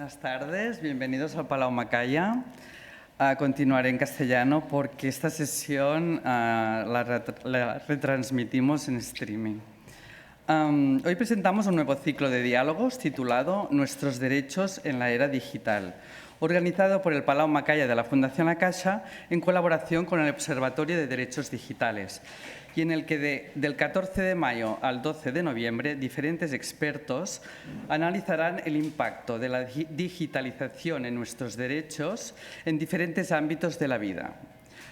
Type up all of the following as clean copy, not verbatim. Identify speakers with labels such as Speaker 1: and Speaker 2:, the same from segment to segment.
Speaker 1: Buenas tardes, bienvenidos al Palau Macaya. Continuaré en castellano porque esta sesión la retransmitimos en streaming. Hoy presentamos un nuevo ciclo de diálogos titulado Nuestros derechos en la era digital, organizado por el Palau Macaya de la Fundación La Caixa en colaboración con el Observatorio de Derechos Digitales, y en el que del 14 de mayo al 12 de noviembre diferentes expertos analizarán el impacto de la digitalización en nuestros derechos en diferentes ámbitos de la vida: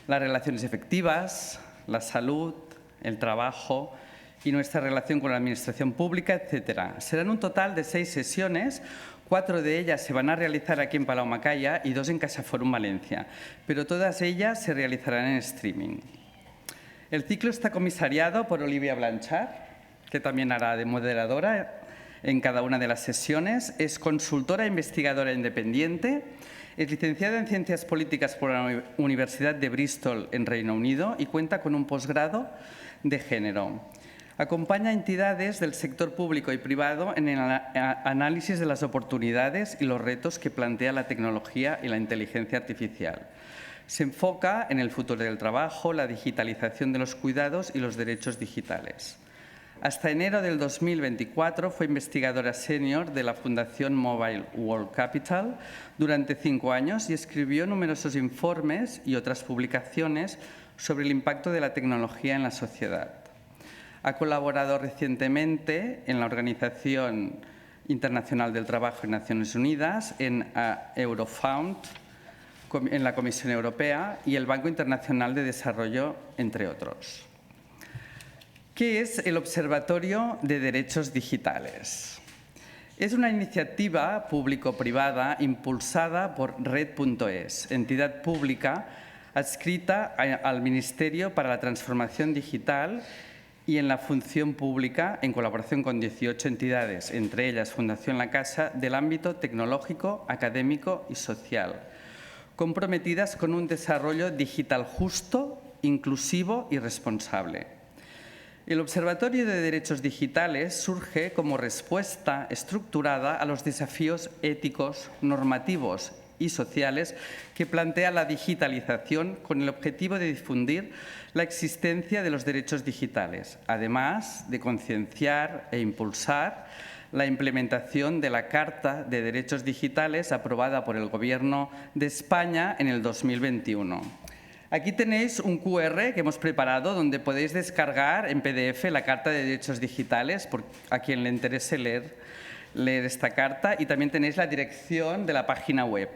Speaker 1: las relaciones efectivas, la salud, el trabajo y nuestra relación con la administración pública, etc. Serán un total de 6 sesiones. 4 de ellas se van a realizar aquí en Palau Macaya y 2 en CaixaForum Valencia, pero todas ellas se realizarán en streaming. El ciclo está comisariado por Olivia Blanchard, que también hará de moderadora en cada una de las sesiones. Es consultora e investigadora independiente, es licenciada en Ciencias Políticas por la Universidad de Bristol en Reino Unido y cuenta con un posgrado de género. Acompaña a entidades del sector público y privado en el análisis de las oportunidades y los retos que plantea la tecnología y la inteligencia artificial. Se enfoca en el futuro del trabajo, la digitalización de los cuidados y los derechos digitales. Hasta enero del 2024 fue investigadora senior de la Fundación Mobile World Capital durante 5 años y escribió numerosos informes y otras publicaciones sobre el impacto de la tecnología en la sociedad. Ha colaborado recientemente en la Organización Internacional del Trabajo y Naciones Unidas, en Eurofound, en la Comisión Europea y el Banco Internacional de Desarrollo, entre otros. ¿Qué es el Observatorio de Derechos Digitales? Es una iniciativa público-privada impulsada por Red.es, entidad pública adscrita al Ministerio para la Transformación Digital y en la función pública, en colaboración con 18 entidades, entre ellas Fundación La Caixa, del ámbito tecnológico, académico y social, comprometidas con un desarrollo digital justo, inclusivo y responsable. El Observatorio de Derechos Digitales surge como respuesta estructurada a los desafíos éticos, normativos y sociales que plantea la digitalización, con el objetivo de difundir la existencia de los derechos digitales, además de concienciar e impulsar la implementación de la Carta de Derechos Digitales aprobada por el Gobierno de España en el 2021. Aquí tenéis un QR que hemos preparado donde podéis descargar en PDF la Carta de Derechos Digitales, a quien le interese leer esta carta, y también tenéis la dirección de la página web.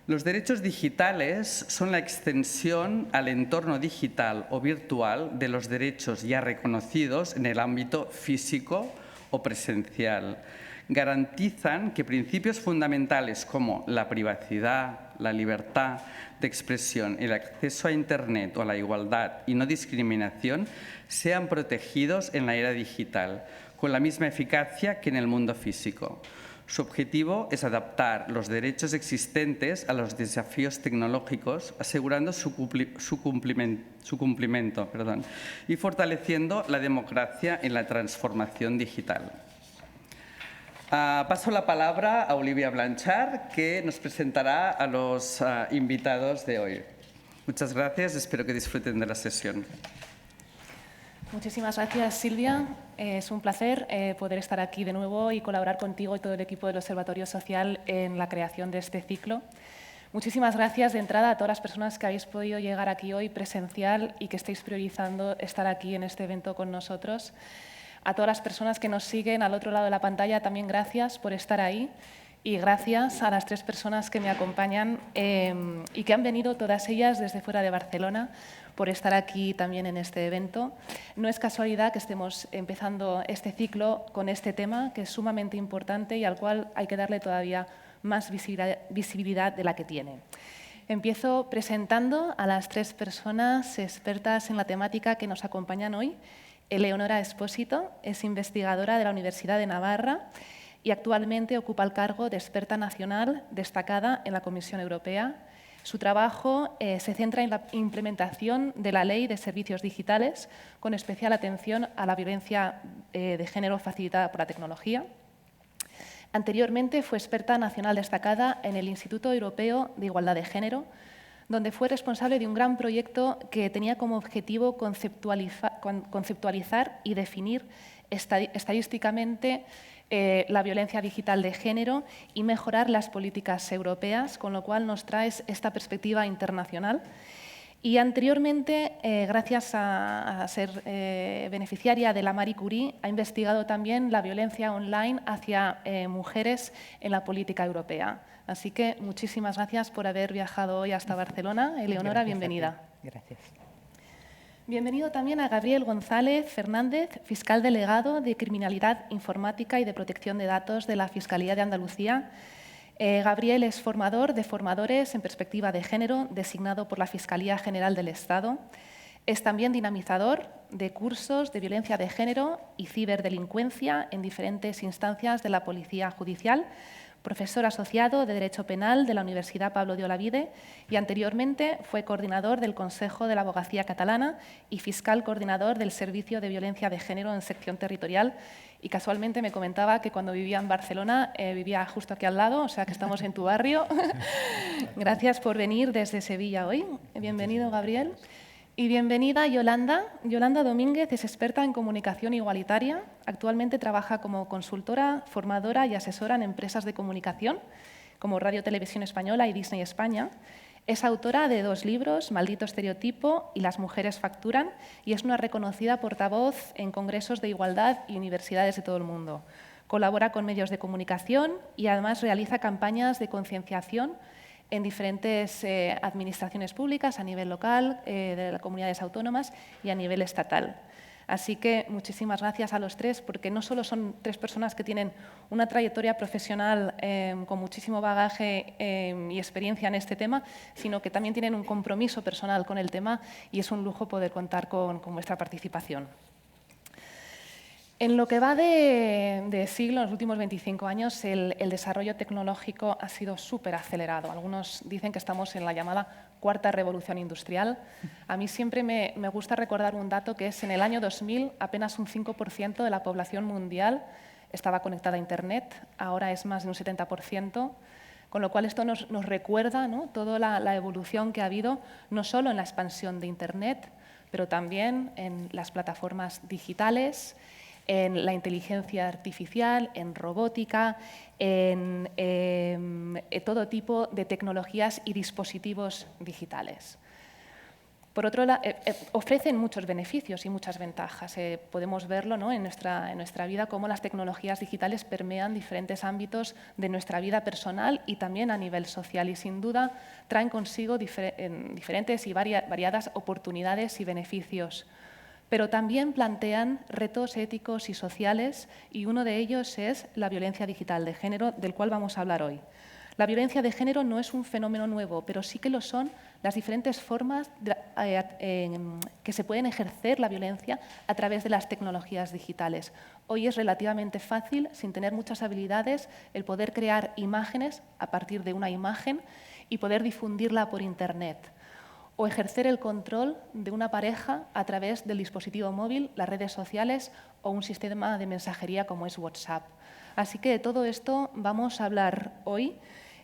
Speaker 1: Los derechos digitales son la extensión al entorno digital o virtual de los derechos ya reconocidos en el ámbito físico o presencial. Garantizan que principios fundamentales como la privacidad, la libertad de expresión, el acceso a Internet o a la igualdad y no discriminación sean protegidos en la era digital, con la misma eficacia que en el mundo físico. Su objetivo es adaptar los derechos existentes a los desafíos tecnológicos, asegurando su cumplimiento y fortaleciendo la democracia en la transformación digital. Paso la palabra a Olivia Blanchard, que nos presentará a los invitados de hoy. Muchas gracias, espero que disfruten de la sesión.
Speaker 2: Muchísimas gracias, Silvia. Es un placer poder estar aquí de nuevo y colaborar contigo y todo el equipo del Observatorio Social en la creación de este ciclo. Muchísimas gracias de entrada a todas las personas que habéis podido llegar aquí hoy presencial y que estáis priorizando estar aquí en este evento con nosotros. A todas las personas que nos siguen al otro lado de la pantalla, también gracias por estar ahí. Y gracias a las 3 personas que me acompañan y que han venido todas ellas desde fuera de Barcelona por estar aquí también en este evento. No es casualidad que estemos empezando este ciclo con este tema, que es sumamente importante y al cual hay que darle todavía más visibilidad de la que tiene. Empiezo presentando a las 3 personas expertas en la temática que nos acompañan hoy. Eleonora Espósito es investigadora de la Universidad de Navarra y actualmente ocupa el cargo de experta nacional destacada en la Comisión Europea. Su trabajo se centra en la implementación de la Ley de Servicios Digitales, con especial atención a la violencia de género facilitada por la tecnología. Anteriormente fue experta nacional destacada en el Instituto Europeo de Igualdad de Género, donde fue responsable de un gran proyecto que tenía como objetivo conceptualizar y definir estadísticamente la violencia digital de género y mejorar las políticas europeas, con lo cual nos trae esta perspectiva internacional. Y anteriormente, gracias a ser beneficiaria de la Marie Curie, ha investigado también la violencia online hacia mujeres en la política europea. Así que muchísimas gracias por haber viajado hoy hasta Barcelona. Eleonora,
Speaker 3: Gracias,
Speaker 2: bienvenida.
Speaker 3: Gracias.
Speaker 2: Bienvenido también a Gabriel González Fernández, fiscal delegado de Criminalidad Informática y de Protección de Datos de la Fiscalía de Andalucía. Gabriel es formador de formadores en perspectiva de género, designado por la Fiscalía General del Estado. Es también dinamizador de cursos de violencia de género y ciberdelincuencia en diferentes instancias de la Policía Judicial, profesor asociado de Derecho Penal de la Universidad Pablo de Olavide y anteriormente fue coordinador del Consejo de la Abogacía Catalana y fiscal coordinador del Servicio de Violencia de Género en sección territorial. Y casualmente me comentaba que cuando vivía en Barcelona vivía justo aquí al lado, o sea que estamos en tu barrio. Gracias por venir desde Sevilla hoy. Bienvenido, Gabriel. Y bienvenida Yolanda. Yolanda Domínguez es experta en comunicación igualitaria. Actualmente trabaja como consultora, formadora y asesora en empresas de comunicación, como Radio Televisión Española y Disney España. Es autora de 2 libros, Maldito estereotipo y Las mujeres facturan, y es una reconocida portavoz en congresos de igualdad y universidades de todo el mundo. Colabora con medios de comunicación y además realiza campañas de concienciación en diferentes administraciones públicas a nivel local, de las comunidades autónomas y a nivel estatal. Así que muchísimas gracias a los 3, porque no solo son 3 personas que tienen una trayectoria profesional con muchísimo bagaje y experiencia en este tema, sino que también tienen un compromiso personal con el tema y es un lujo poder contar con vuestra participación. En lo que va de siglo, en los últimos 25 años, el desarrollo tecnológico ha sido súper acelerado. Algunos dicen que estamos en la llamada cuarta revolución industrial. A mí siempre me gusta recordar un dato que es en el año 2000 apenas un 5% de la población mundial estaba conectada a Internet, ahora es más de un 70%, con lo cual esto nos recuerda, ¿no?, toda la evolución que ha habido, no solo en la expansión de Internet, pero también en las plataformas digitales, en la inteligencia artificial, en robótica, en todo tipo de tecnologías y dispositivos digitales. Por otro lado, ofrecen muchos beneficios y muchas ventajas. Podemos verlo, ¿no?, en nuestra vida, cómo las tecnologías digitales permean diferentes ámbitos de nuestra vida personal y también a nivel social. Y sin duda traen consigo diferentes y variadas oportunidades y beneficios. Pero también plantean retos éticos y sociales, y uno de ellos es la violencia digital de género, del cual vamos a hablar hoy. La violencia de género no es un fenómeno nuevo, pero sí que lo son las diferentes formas que se pueden ejercer la violencia a través de las tecnologías digitales. Hoy es relativamente fácil, sin tener muchas habilidades, el poder crear imágenes a partir de una imagen y poder difundirla por Internet, o ejercer el control de una pareja a través del dispositivo móvil, las redes sociales o un sistema de mensajería como es WhatsApp. Así que de todo esto vamos a hablar hoy.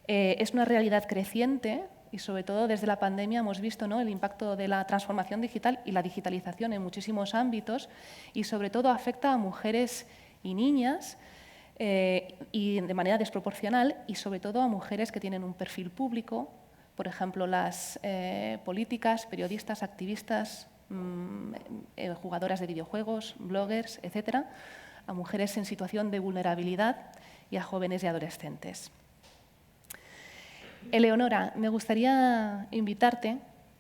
Speaker 2: Es una realidad creciente y sobre todo desde la pandemia hemos visto, ¿no?, el impacto de la transformación digital y la digitalización en muchísimos ámbitos y sobre todo afecta a mujeres y niñas y de manera desproporcional y sobre todo a mujeres que tienen un perfil público. Por ejemplo, las políticas, periodistas, activistas, jugadoras de videojuegos, bloggers, etcétera, a mujeres en situación de vulnerabilidad y a jóvenes y adolescentes. Eleonora, me gustaría invitarte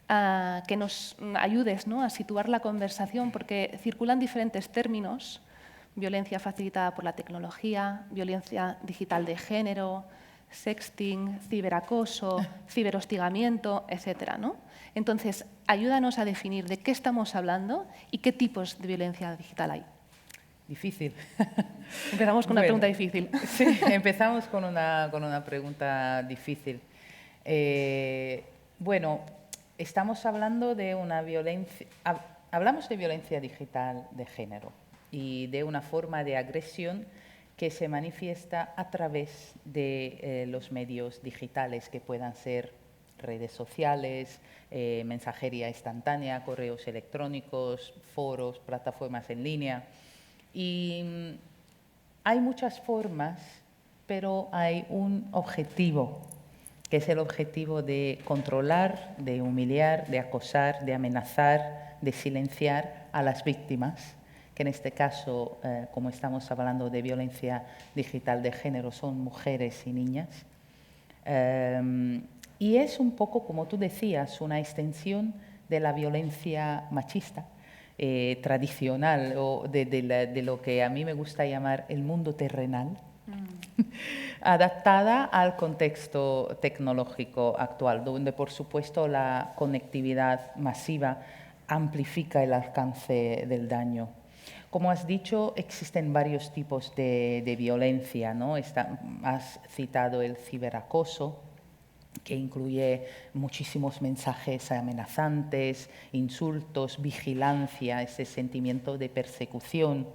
Speaker 2: a que nos ayudes, ¿no?, a situar la conversación, porque circulan diferentes términos: violencia facilitada por la tecnología, violencia digital de género, sexting, ciberacoso, ciberhostigamiento, etcétera, ¿no? Entonces, ayúdanos a definir de qué estamos hablando y qué tipos de violencia digital hay.
Speaker 3: Difícil.
Speaker 2: Empezamos con una pregunta difícil.
Speaker 3: Sí, empezamos con una pregunta difícil. Bueno, estamos hablando de una violencia, hablamos de violencia digital de género y de una forma de agresión que se manifiesta a través de los medios digitales, que puedan ser redes sociales, mensajería instantánea, correos electrónicos, foros, plataformas en línea. Y hay muchas formas, pero hay un objetivo, que es el objetivo de controlar, de humillar, de acosar, de amenazar, de silenciar a las víctimas, que en este caso, como estamos hablando de violencia digital de género, son mujeres y niñas. Y es un poco, como tú decías, una extensión de la violencia machista tradicional, o de lo que a mí me gusta llamar el mundo terrenal, adaptada al contexto tecnológico actual, donde por supuesto la conectividad masiva amplifica el alcance del daño. Como has dicho, existen varios tipos de violencia, ¿no? Has citado el ciberacoso, que incluye muchísimos mensajes amenazantes, insultos, vigilancia, ese sentimiento de persecución.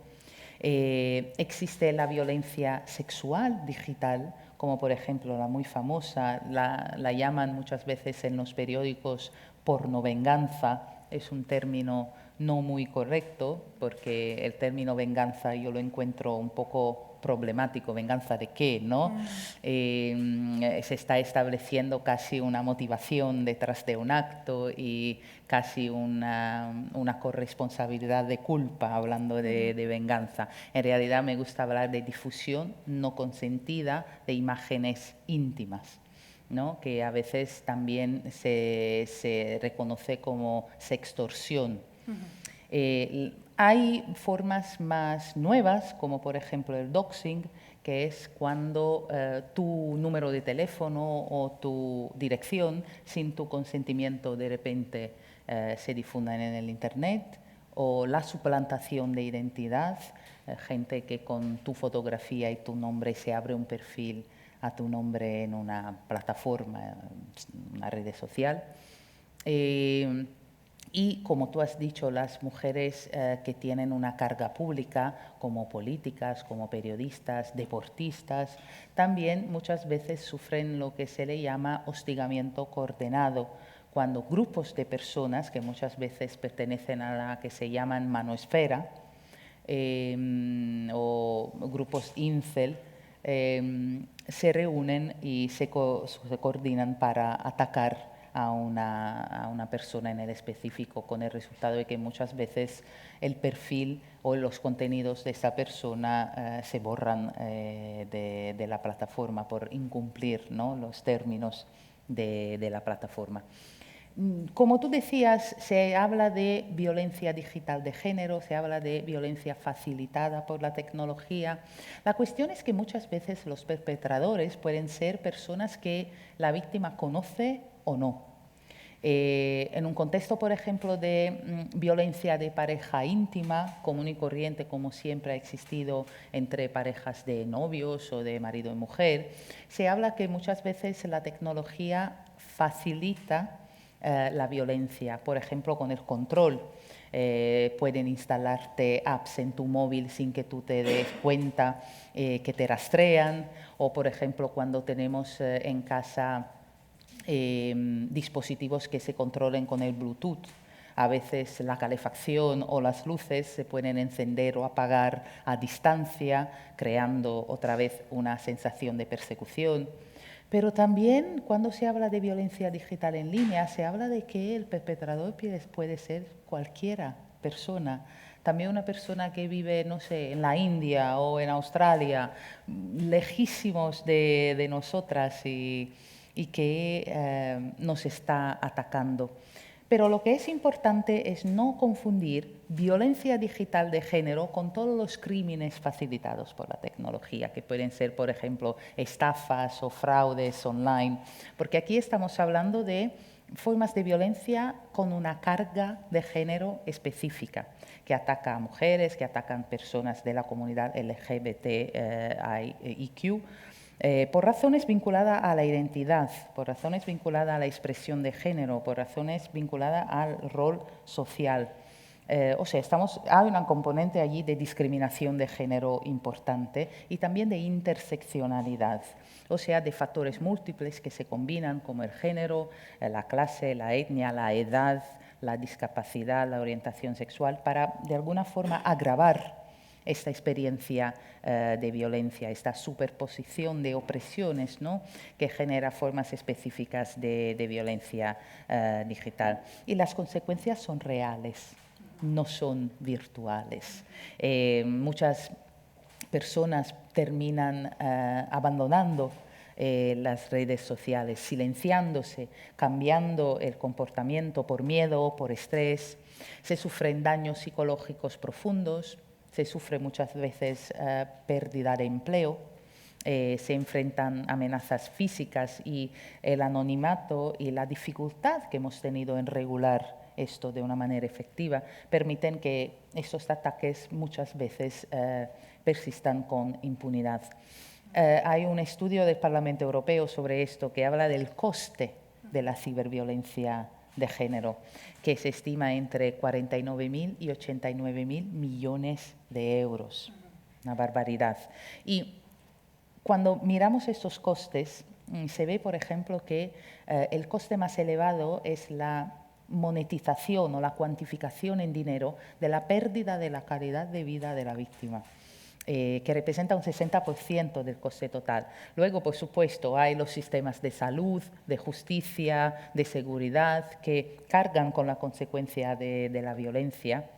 Speaker 3: Existe la violencia sexual digital, como por ejemplo la muy famosa, la llaman muchas veces en los periódicos pornovenganza. Es un término no muy correcto, porque el término venganza yo lo encuentro un poco problemático. ¿Venganza de qué? ¿No? Se está estableciendo casi una motivación detrás de un acto y casi una corresponsabilidad de culpa, hablando de venganza. En realidad me gusta hablar de difusión no consentida de imágenes íntimas, ¿no? Que a veces también se reconoce como sextorsión. Hay formas más nuevas, como por ejemplo el doxing, que es cuando tu número de teléfono o tu dirección, sin tu consentimiento, de repente se difunden en el Internet, o la suplantación de identidad, gente que con tu fotografía y tu nombre se abre un perfil a tu nombre en una plataforma, una red social. Y, como tú has dicho, las mujeres que tienen una carga pública, como políticas, como periodistas, deportistas, también muchas veces sufren lo que se le llama hostigamiento coordenado, cuando grupos de personas, que muchas veces pertenecen a la que se llaman manoesfera, o grupos incel, se reúnen y se coordinan para atacar a una persona en el específico, con el resultado de que muchas veces el perfil o los contenidos de esa persona se borran de la plataforma por incumplir, ¿no?, los términos de la plataforma. Como tú decías, se habla de violencia digital de género, se habla de violencia facilitada por la tecnología. La cuestión es que muchas veces los perpetradores pueden ser personas que la víctima conoce o no. En un contexto, por ejemplo, de violencia de pareja íntima, común y corriente, como siempre ha existido entre parejas de novios o de marido y mujer, se habla que muchas veces la tecnología facilita la violencia, por ejemplo, con el control. Pueden instalarte apps en tu móvil sin que tú te des cuenta, que te rastrean, o por ejemplo cuando tenemos en casa dispositivos que se controlen con el Bluetooth. A veces la calefacción o las luces se pueden encender o apagar a distancia, creando otra vez una sensación de persecución. Pero también, cuando se habla de violencia digital en línea, se habla de que el perpetrador puede ser cualquiera persona. También una persona que vive, no sé, en la India o en Australia, lejísimos de nosotras, y que nos está atacando. Pero lo que es importante es no confundir violencia digital de género con todos los crímenes facilitados por la tecnología, que pueden ser, por ejemplo, estafas o fraudes online, porque aquí estamos hablando de formas de violencia con una carga de género específica, que ataca a mujeres, que atacan personas de la comunidad LGBTIQ, por razones vinculadas a la identidad, por razones vinculadas a la expresión de género, por razones vinculadas al rol social. O sea, hay una componente allí de discriminación de género importante y también de interseccionalidad, o sea, de factores múltiples que se combinan como el género, la clase, la etnia, la edad, la discapacidad, la orientación sexual, para de alguna forma agravar esta experiencia de violencia, esta superposición de opresiones, ¿no?, que genera formas específicas de violencia digital. Y las consecuencias son reales, no son virtuales. Muchas personas terminan abandonando las redes sociales, silenciándose, cambiando el comportamiento por miedo, por estrés. Se sufren daños psicológicos profundos, se sufre muchas veces pérdida de empleo, se enfrentan amenazas físicas y el anonimato y la dificultad que hemos tenido en regular esto de una manera efectiva permiten que estos ataques muchas veces persistan con impunidad. Hay un estudio del Parlamento Europeo sobre esto que habla del coste de la ciberviolencia de género, que se estima entre 49.000 y 89.000 millones de euros. Una barbaridad. Y cuando miramos estos costes, se ve, por ejemplo, que el coste más elevado es la monetización o la cuantificación en dinero de la pérdida de la calidad de vida de la víctima, que representa un 60% del coste total. Luego, por supuesto, hay los sistemas de salud, de justicia, de seguridad, que cargan con la consecuencia de la violencia,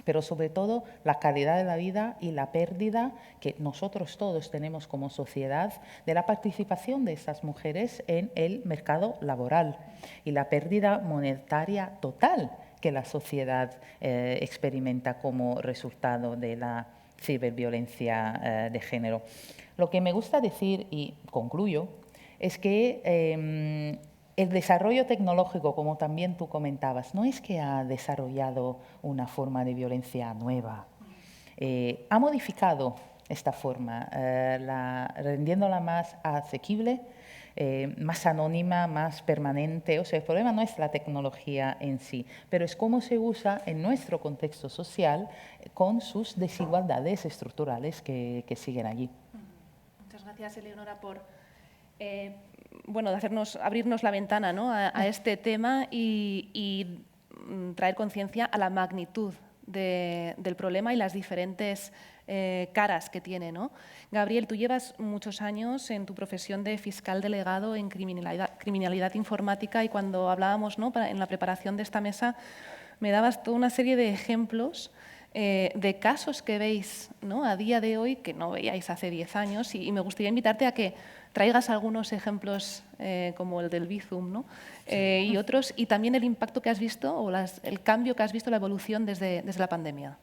Speaker 3: pero sobre todo la calidad de la vida y la pérdida que nosotros todos tenemos como sociedad de la participación de estas mujeres en el mercado laboral y la pérdida monetaria total que la sociedad experimenta como resultado de la ciberviolencia de género. Lo que me gusta decir, y concluyo, es que el desarrollo tecnológico, como también tú comentabas, no es que ha desarrollado una forma de violencia nueva, ha modificado esta forma, rendiéndola más asequible, más anónima, más permanente. O sea, el problema no es la tecnología en sí, pero es cómo se usa en nuestro contexto social con sus desigualdades estructurales que siguen allí.
Speaker 2: Muchas gracias, Eleonora, por bueno, abrirnos la ventana, ¿no?, a este tema y traer conciencia a la magnitud del problema y las diferentes caras que tiene, ¿no? Gabriel, tú llevas muchos años en tu profesión de fiscal delegado en criminalidad informática y cuando hablábamos, ¿no?, en la preparación de esta mesa me dabas toda una serie de ejemplos de casos que veis, ¿no?, a día de hoy que no veíais hace 10 años y me gustaría invitarte a que traigas algunos ejemplos como el del Bizum, ¿no?, y otros, y también el impacto que has visto o el cambio que has visto, la evolución desde la pandemia.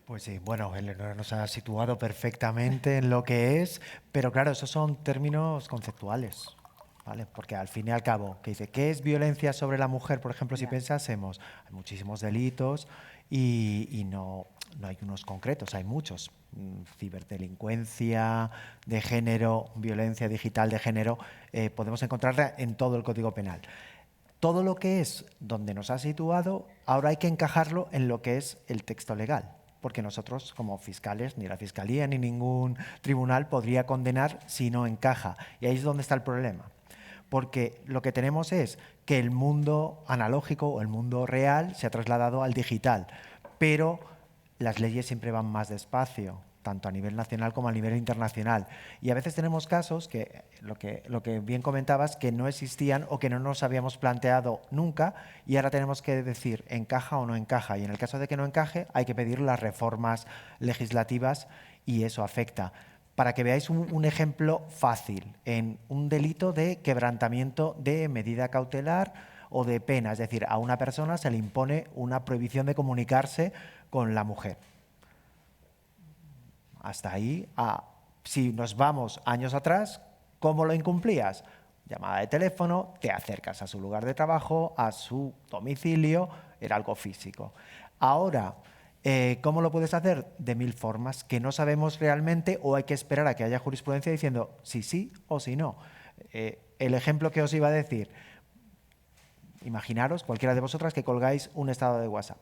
Speaker 4: Pues sí, bueno, Eleonora nos ha situado perfectamente en lo que es, pero claro, esos son términos conceptuales, ¿vale? Porque al fin y al cabo, que dice, ¿qué es violencia sobre la mujer? Por ejemplo, si pensásemos, hay muchísimos delitos y no hay unos concretos, hay muchos. Ciberdelincuencia de género, violencia digital de género, podemos encontrarla en todo el Código Penal. Todo lo que es donde nos ha situado, ahora hay que encajarlo en lo que es el texto legal, porque nosotros como fiscales, ni la Fiscalía ni ningún tribunal podría condenar si no encaja. Y ahí es donde está el problema, porque lo que tenemos es que el mundo analógico o el mundo real se ha trasladado al digital, pero las leyes siempre van más despacio, tanto a nivel nacional como a nivel internacional. Y a veces tenemos casos que lo que bien comentabas, que no existían o que no nos habíamos planteado nunca y ahora tenemos que decir, ¿encaja o no encaja? Y en el caso de que no encaje, hay que pedir las reformas legislativas y eso afecta. Para que veáis un ejemplo fácil, en un delito de quebrantamiento de medida cautelar o de pena, es decir, a una persona se le impone una prohibición de comunicarse con la mujer. Hasta ahí, si nos vamos años atrás, ¿cómo lo incumplías? Llamada de teléfono, te acercas a su lugar de trabajo, a su domicilio, era algo físico. Ahora, ¿cómo lo puedes hacer? De 1000 formas que no sabemos realmente o hay que esperar a que haya jurisprudencia diciendo si sí o si no. El ejemplo que os iba a decir, imaginaros, cualquiera de vosotras, que colgáis un estado de WhatsApp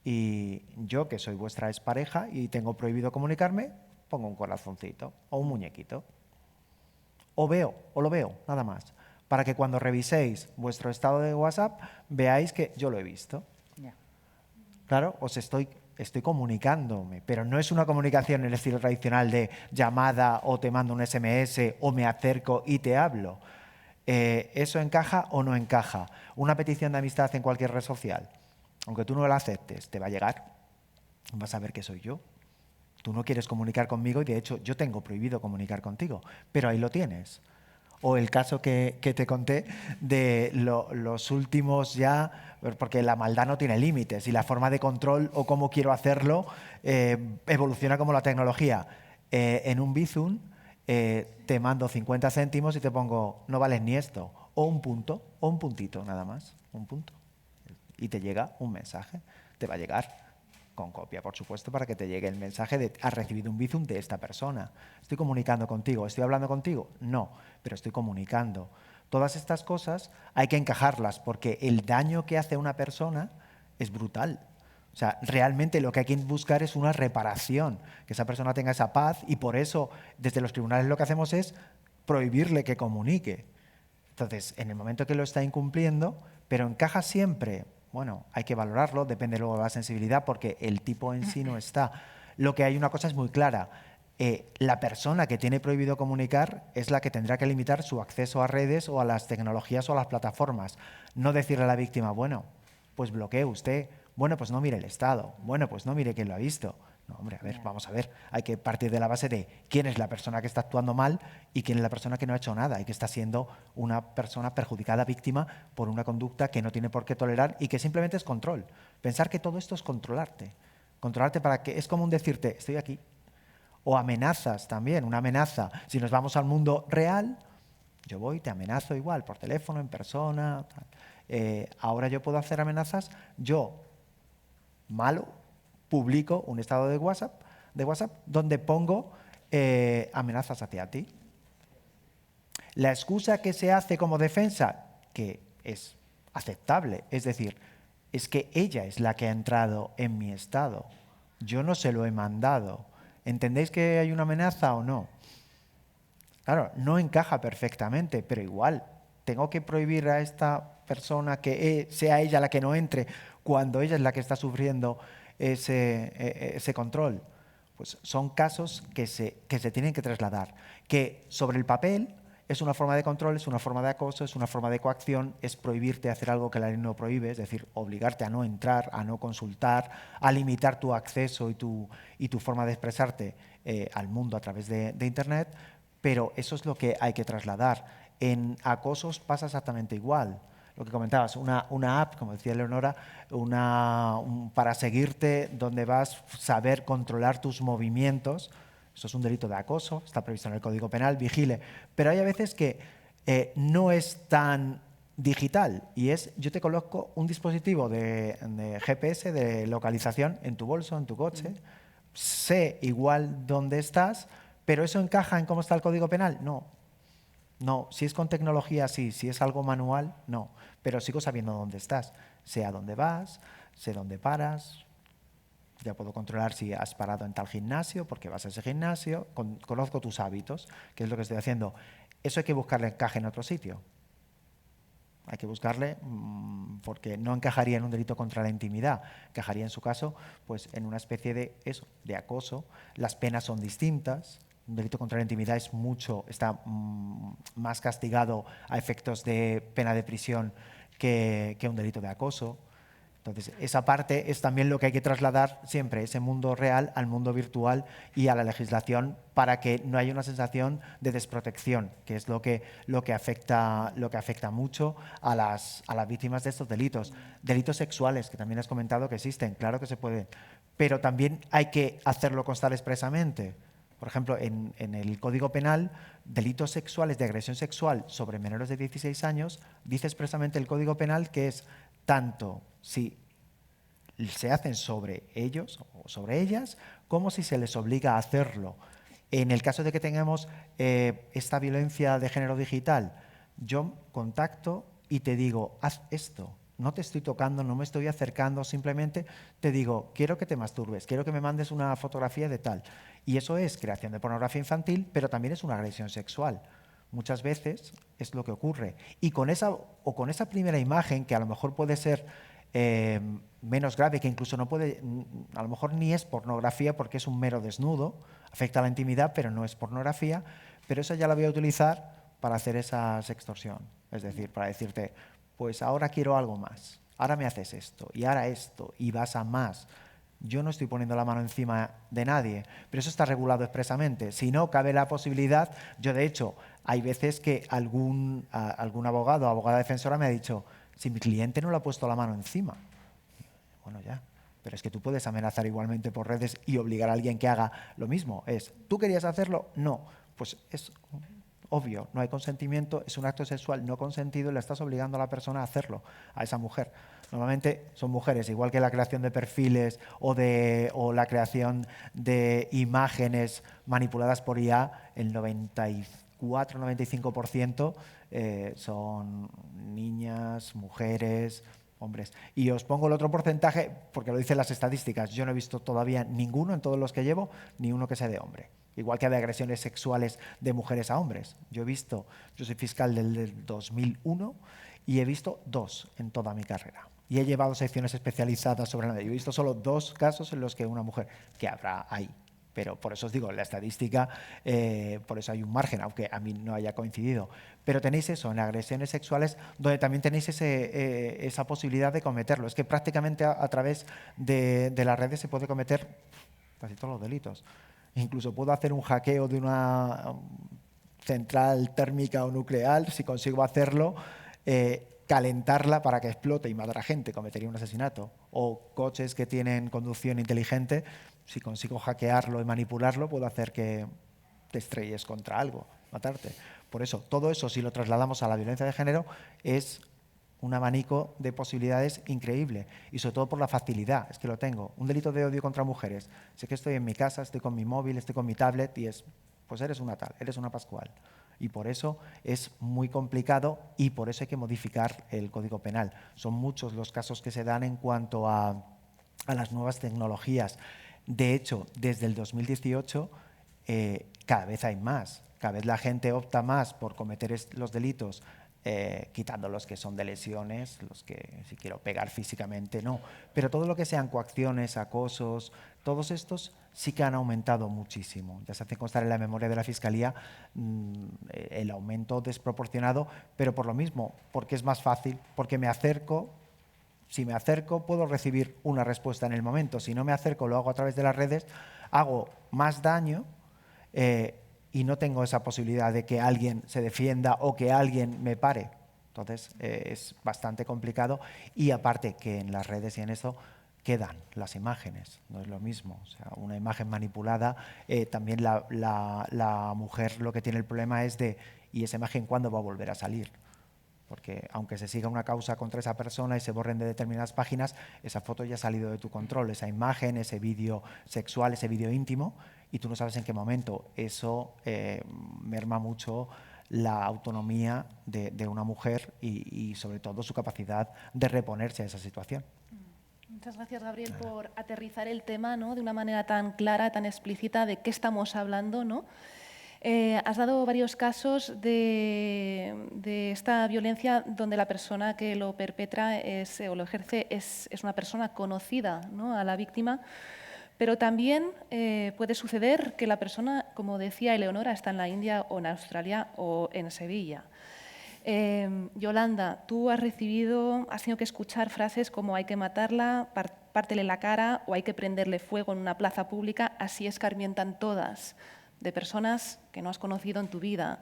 Speaker 4: Y yo, que soy vuestra expareja y tengo prohibido comunicarme, pongo un corazoncito o un muñequito. O lo veo, nada más. Para que cuando reviséis vuestro estado de WhatsApp, veáis que yo lo he visto.
Speaker 3: Ya.
Speaker 4: Claro, os estoy comunicándome, pero no es una comunicación en el estilo tradicional de llamada o te mando un SMS o me acerco y te hablo. ¿Eso encaja o no encaja? Una petición de amistad en cualquier red social, aunque tú no la aceptes, te va a llegar. Vas a ver que soy yo. Tú no quieres comunicar conmigo y de hecho yo tengo prohibido comunicar contigo, pero ahí lo tienes. O el caso que te conté de los últimos ya, porque la maldad no tiene límites y la forma de control o cómo quiero hacerlo evoluciona como la tecnología. En un Bizum te mando 50 céntimos y te pongo, no vales ni esto, o un punto, o un puntito nada más, un punto. Y te llega un mensaje, te va a llegar. Con copia, por supuesto, para que te llegue el mensaje de has recibido un Bizum de esta persona. Estoy comunicando contigo. ¿Estoy hablando contigo? No, pero estoy comunicando. Todas estas cosas hay que encajarlas porque el daño que hace una persona es brutal. O sea, realmente lo que hay que buscar es una reparación, que esa persona tenga esa paz y por eso desde los tribunales lo que hacemos es prohibirle que comunique. Entonces, en el momento que lo está incumpliendo, pero encaja siempre. Bueno, hay que valorarlo, depende luego de la sensibilidad, porque el tipo en sí no está. Lo que hay una cosa es muy clara. La persona que tiene prohibido comunicar es la que tendrá que limitar su acceso a redes o a las tecnologías o a las plataformas. No decirle a la víctima, bueno, pues bloquee usted, bueno, pues no mire el estado, bueno, pues no mire quién lo ha visto. No, hombre, a ver, vamos a ver. Hay que partir de la base de quién es la persona que está actuando mal y quién es la persona que no ha hecho nada y que está siendo una persona perjudicada, víctima, por una conducta que no tiene por qué tolerar y que simplemente es control. Pensar que todo esto es controlarte. Controlarte para que es como un decirte, estoy aquí. O amenazas también, una amenaza. Si nos vamos al mundo real, yo voy, te amenazo igual, por teléfono, en persona. Ahora yo puedo hacer amenazas, yo, malo, publico un estado de WhatsApp donde pongo amenazas hacia ti. La excusa que se hace como defensa, que es aceptable, es decir, es que ella es la que ha entrado en mi estado. Yo no se lo he mandado. ¿Entendéis que hay una amenaza o no? Claro, no encaja perfectamente, pero igual, tengo que prohibir a esta persona que sea ella la que no entre cuando ella es la que está sufriendo ese control. Pues son casos que se tienen que trasladar, que sobre el papel es una forma de control, es una forma de acoso, es una forma de coacción, es prohibirte hacer algo que la ley no prohíbe, es decir, obligarte a no entrar, a no consultar, a limitar tu acceso y tu forma de expresarte al mundo a través de Internet, pero eso es lo que hay que trasladar. En acosos pasa exactamente igual. Lo que comentabas, una app, como decía Leonora, para seguirte, donde vas a saber controlar tus movimientos. Eso es un delito de acoso, está previsto en el Código Penal, vigile. Pero hay a veces que no es tan digital y es, yo te coloco un dispositivo de GPS, de localización en tu bolso, en tu coche, sé igual dónde estás, pero ¿eso encaja en cómo está el Código Penal? No. No, si es con tecnología sí, si es algo manual, no. Pero sigo sabiendo dónde estás. Sé a dónde vas, sé dónde paras. Ya puedo controlar si has parado en tal gimnasio, porque vas a ese gimnasio. Conozco tus hábitos, que es lo que estoy haciendo. Eso hay que buscarle encaje en otro sitio. Hay que buscarle porque no encajaría en un delito contra la intimidad. Encajaría en su caso pues, en una especie de acoso. Las penas son distintas. Un delito contra la intimidad está más castigado a efectos de pena de prisión que un delito de acoso. Entonces, esa parte es también lo que hay que trasladar siempre, ese mundo real al mundo virtual y a la legislación para que no haya una sensación de desprotección, que es lo que afecta mucho a las víctimas de estos delitos. Delitos sexuales, que también has comentado que existen, claro que se pueden, pero también hay que hacerlo constar expresamente. Por ejemplo, en el Código Penal, delitos sexuales de agresión sexual sobre menores de 16 años, dice expresamente el Código Penal que es tanto si se hacen sobre ellos o sobre ellas, como si se les obliga a hacerlo. En el caso de que tengamos esta violencia de género digital, yo contacto y te digo, haz esto. no te estoy tocando, no me estoy acercando, simplemente te digo, quiero que te masturbes, quiero que me mandes una fotografía de tal. Y eso es creación de pornografía infantil, pero también es una agresión sexual. Muchas veces es lo que ocurre. Y con esa primera imagen, que a lo mejor puede ser menos grave, que incluso no puede, a lo mejor ni es pornografía porque es un mero desnudo, afecta a la intimidad, pero no es pornografía, pero esa ya la voy a utilizar para hacer esa sextorsión. Es decir, para decirte, pues ahora quiero algo más, ahora me haces esto, y vas a más. Yo no estoy poniendo la mano encima de nadie, pero eso está regulado expresamente. Si no, cabe la posibilidad, yo de hecho, hay veces que algún abogado o abogada defensora me ha dicho, si mi cliente no le ha puesto la mano encima. Bueno, ya, pero es que tú puedes amenazar igualmente por redes y obligar a alguien que haga lo mismo. ¿Tú querías hacerlo? No. Pues es obvio, no hay consentimiento, es un acto sexual no consentido y le estás obligando a la persona a hacerlo, a esa mujer. Normalmente son mujeres, igual que la creación de perfiles o la creación de imágenes manipuladas por IA, el 94-95% son niñas, mujeres, hombres. Y os pongo el otro porcentaje porque lo dicen las estadísticas. Yo no he visto todavía ninguno en todos los que llevo, ni uno que sea de hombre. Igual que de agresiones sexuales de mujeres a hombres. Yo soy fiscal del 2001 y he visto 2 en toda mi carrera. Y he llevado secciones especializadas sobre nada. Yo he visto solo 2 casos en los que una mujer, que habrá ahí. Pero por eso os digo, la estadística, por eso hay un margen, aunque a mí no haya coincidido. Pero tenéis eso, en agresiones sexuales, donde también tenéis esa posibilidad de cometerlo. Es que prácticamente a través de las redes se puede cometer casi todos los delitos. Incluso puedo hacer un hackeo de una central térmica o nuclear, si consigo hacerlo, calentarla para que explote y matar a gente, cometería un asesinato. O coches que tienen conducción inteligente, si consigo hackearlo y manipularlo, puedo hacer que te estrelles contra algo, matarte. Por eso, todo eso, si lo trasladamos a la violencia de género, es un abanico de posibilidades increíble y sobre todo por la facilidad, es que lo tengo. Un delito de odio contra mujeres. Sé que estoy en mi casa, estoy con mi móvil, estoy con mi tablet y pues eres una tal, eres una Pascual. Y por eso es muy complicado y por eso hay que modificar el Código Penal. Son muchos los casos que se dan en cuanto a las nuevas tecnologías. De hecho, desde el 2018 cada vez hay más. Cada vez la gente opta más por cometer los delitos quitando los que son de lesiones, los que si quiero pegar físicamente no, pero todo lo que sean coacciones, acosos, todos estos sí que han aumentado muchísimo. Ya se hace constar en la memoria de la Fiscalía el aumento desproporcionado, pero por lo mismo, porque es más fácil, porque me acerco. Si me acerco, puedo recibir una respuesta en el momento. Si no me acerco, lo hago a través de las redes, hago más daño y no tengo esa posibilidad de que alguien se defienda o que alguien me pare. Entonces, es bastante complicado. Y aparte que en las redes y en eso quedan las imágenes, no es lo mismo. O sea, una imagen manipulada, también la mujer lo que tiene el problema es ¿y esa imagen cuándo va a volver a salir? Porque aunque se siga una causa contra esa persona y se borren de determinadas páginas, esa foto ya ha salido de tu control, esa imagen, ese vídeo sexual, ese vídeo íntimo, y tú no sabes en qué momento. Eso merma mucho la autonomía de una mujer y sobre todo su capacidad de reponerse a esa situación.
Speaker 2: Muchas gracias, Gabriel, por aterrizar el tema, ¿no?, de una manera tan clara, tan explícita, de qué estamos hablando, ¿no? Has dado varios casos de esta violencia donde la persona que lo perpetra o lo ejerce es una persona conocida, ¿no?, a la víctima, pero también puede suceder que la persona, como decía Eleonora, está en la India o en Australia o en Sevilla. Yolanda, tú has tenido que escuchar frases como hay que matarla, pártele la cara o hay que prenderle fuego en una plaza pública, así escarmientan todas, de personas que no has conocido en tu vida.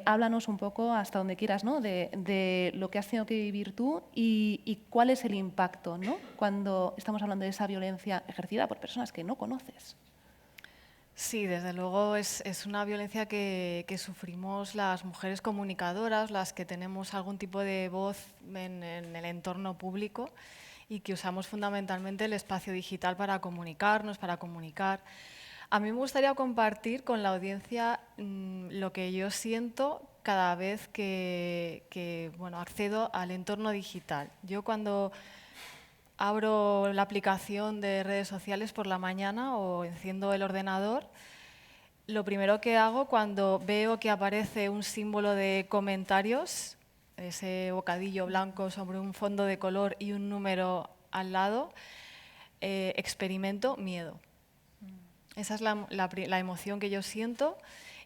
Speaker 2: Háblanos un poco, hasta donde quieras, ¿no?, de lo que has tenido que vivir tú y cuál es el impacto, ¿no?, cuando estamos hablando de esa violencia ejercida por personas que no conoces.
Speaker 5: Sí, desde luego es una violencia que sufrimos las mujeres comunicadoras, las que tenemos algún tipo de voz en el entorno público y que usamos fundamentalmente el espacio digital para comunicarnos, para comunicar. A mí me gustaría compartir con la audiencia lo que yo siento cada vez que bueno, accedo al entorno digital. Yo cuando abro la aplicación de redes sociales por la mañana o enciendo el ordenador, lo primero que hago cuando veo que aparece un símbolo de comentarios, ese bocadillo blanco sobre un fondo de color y un número al lado, experimento miedo. Esa es la emoción que yo siento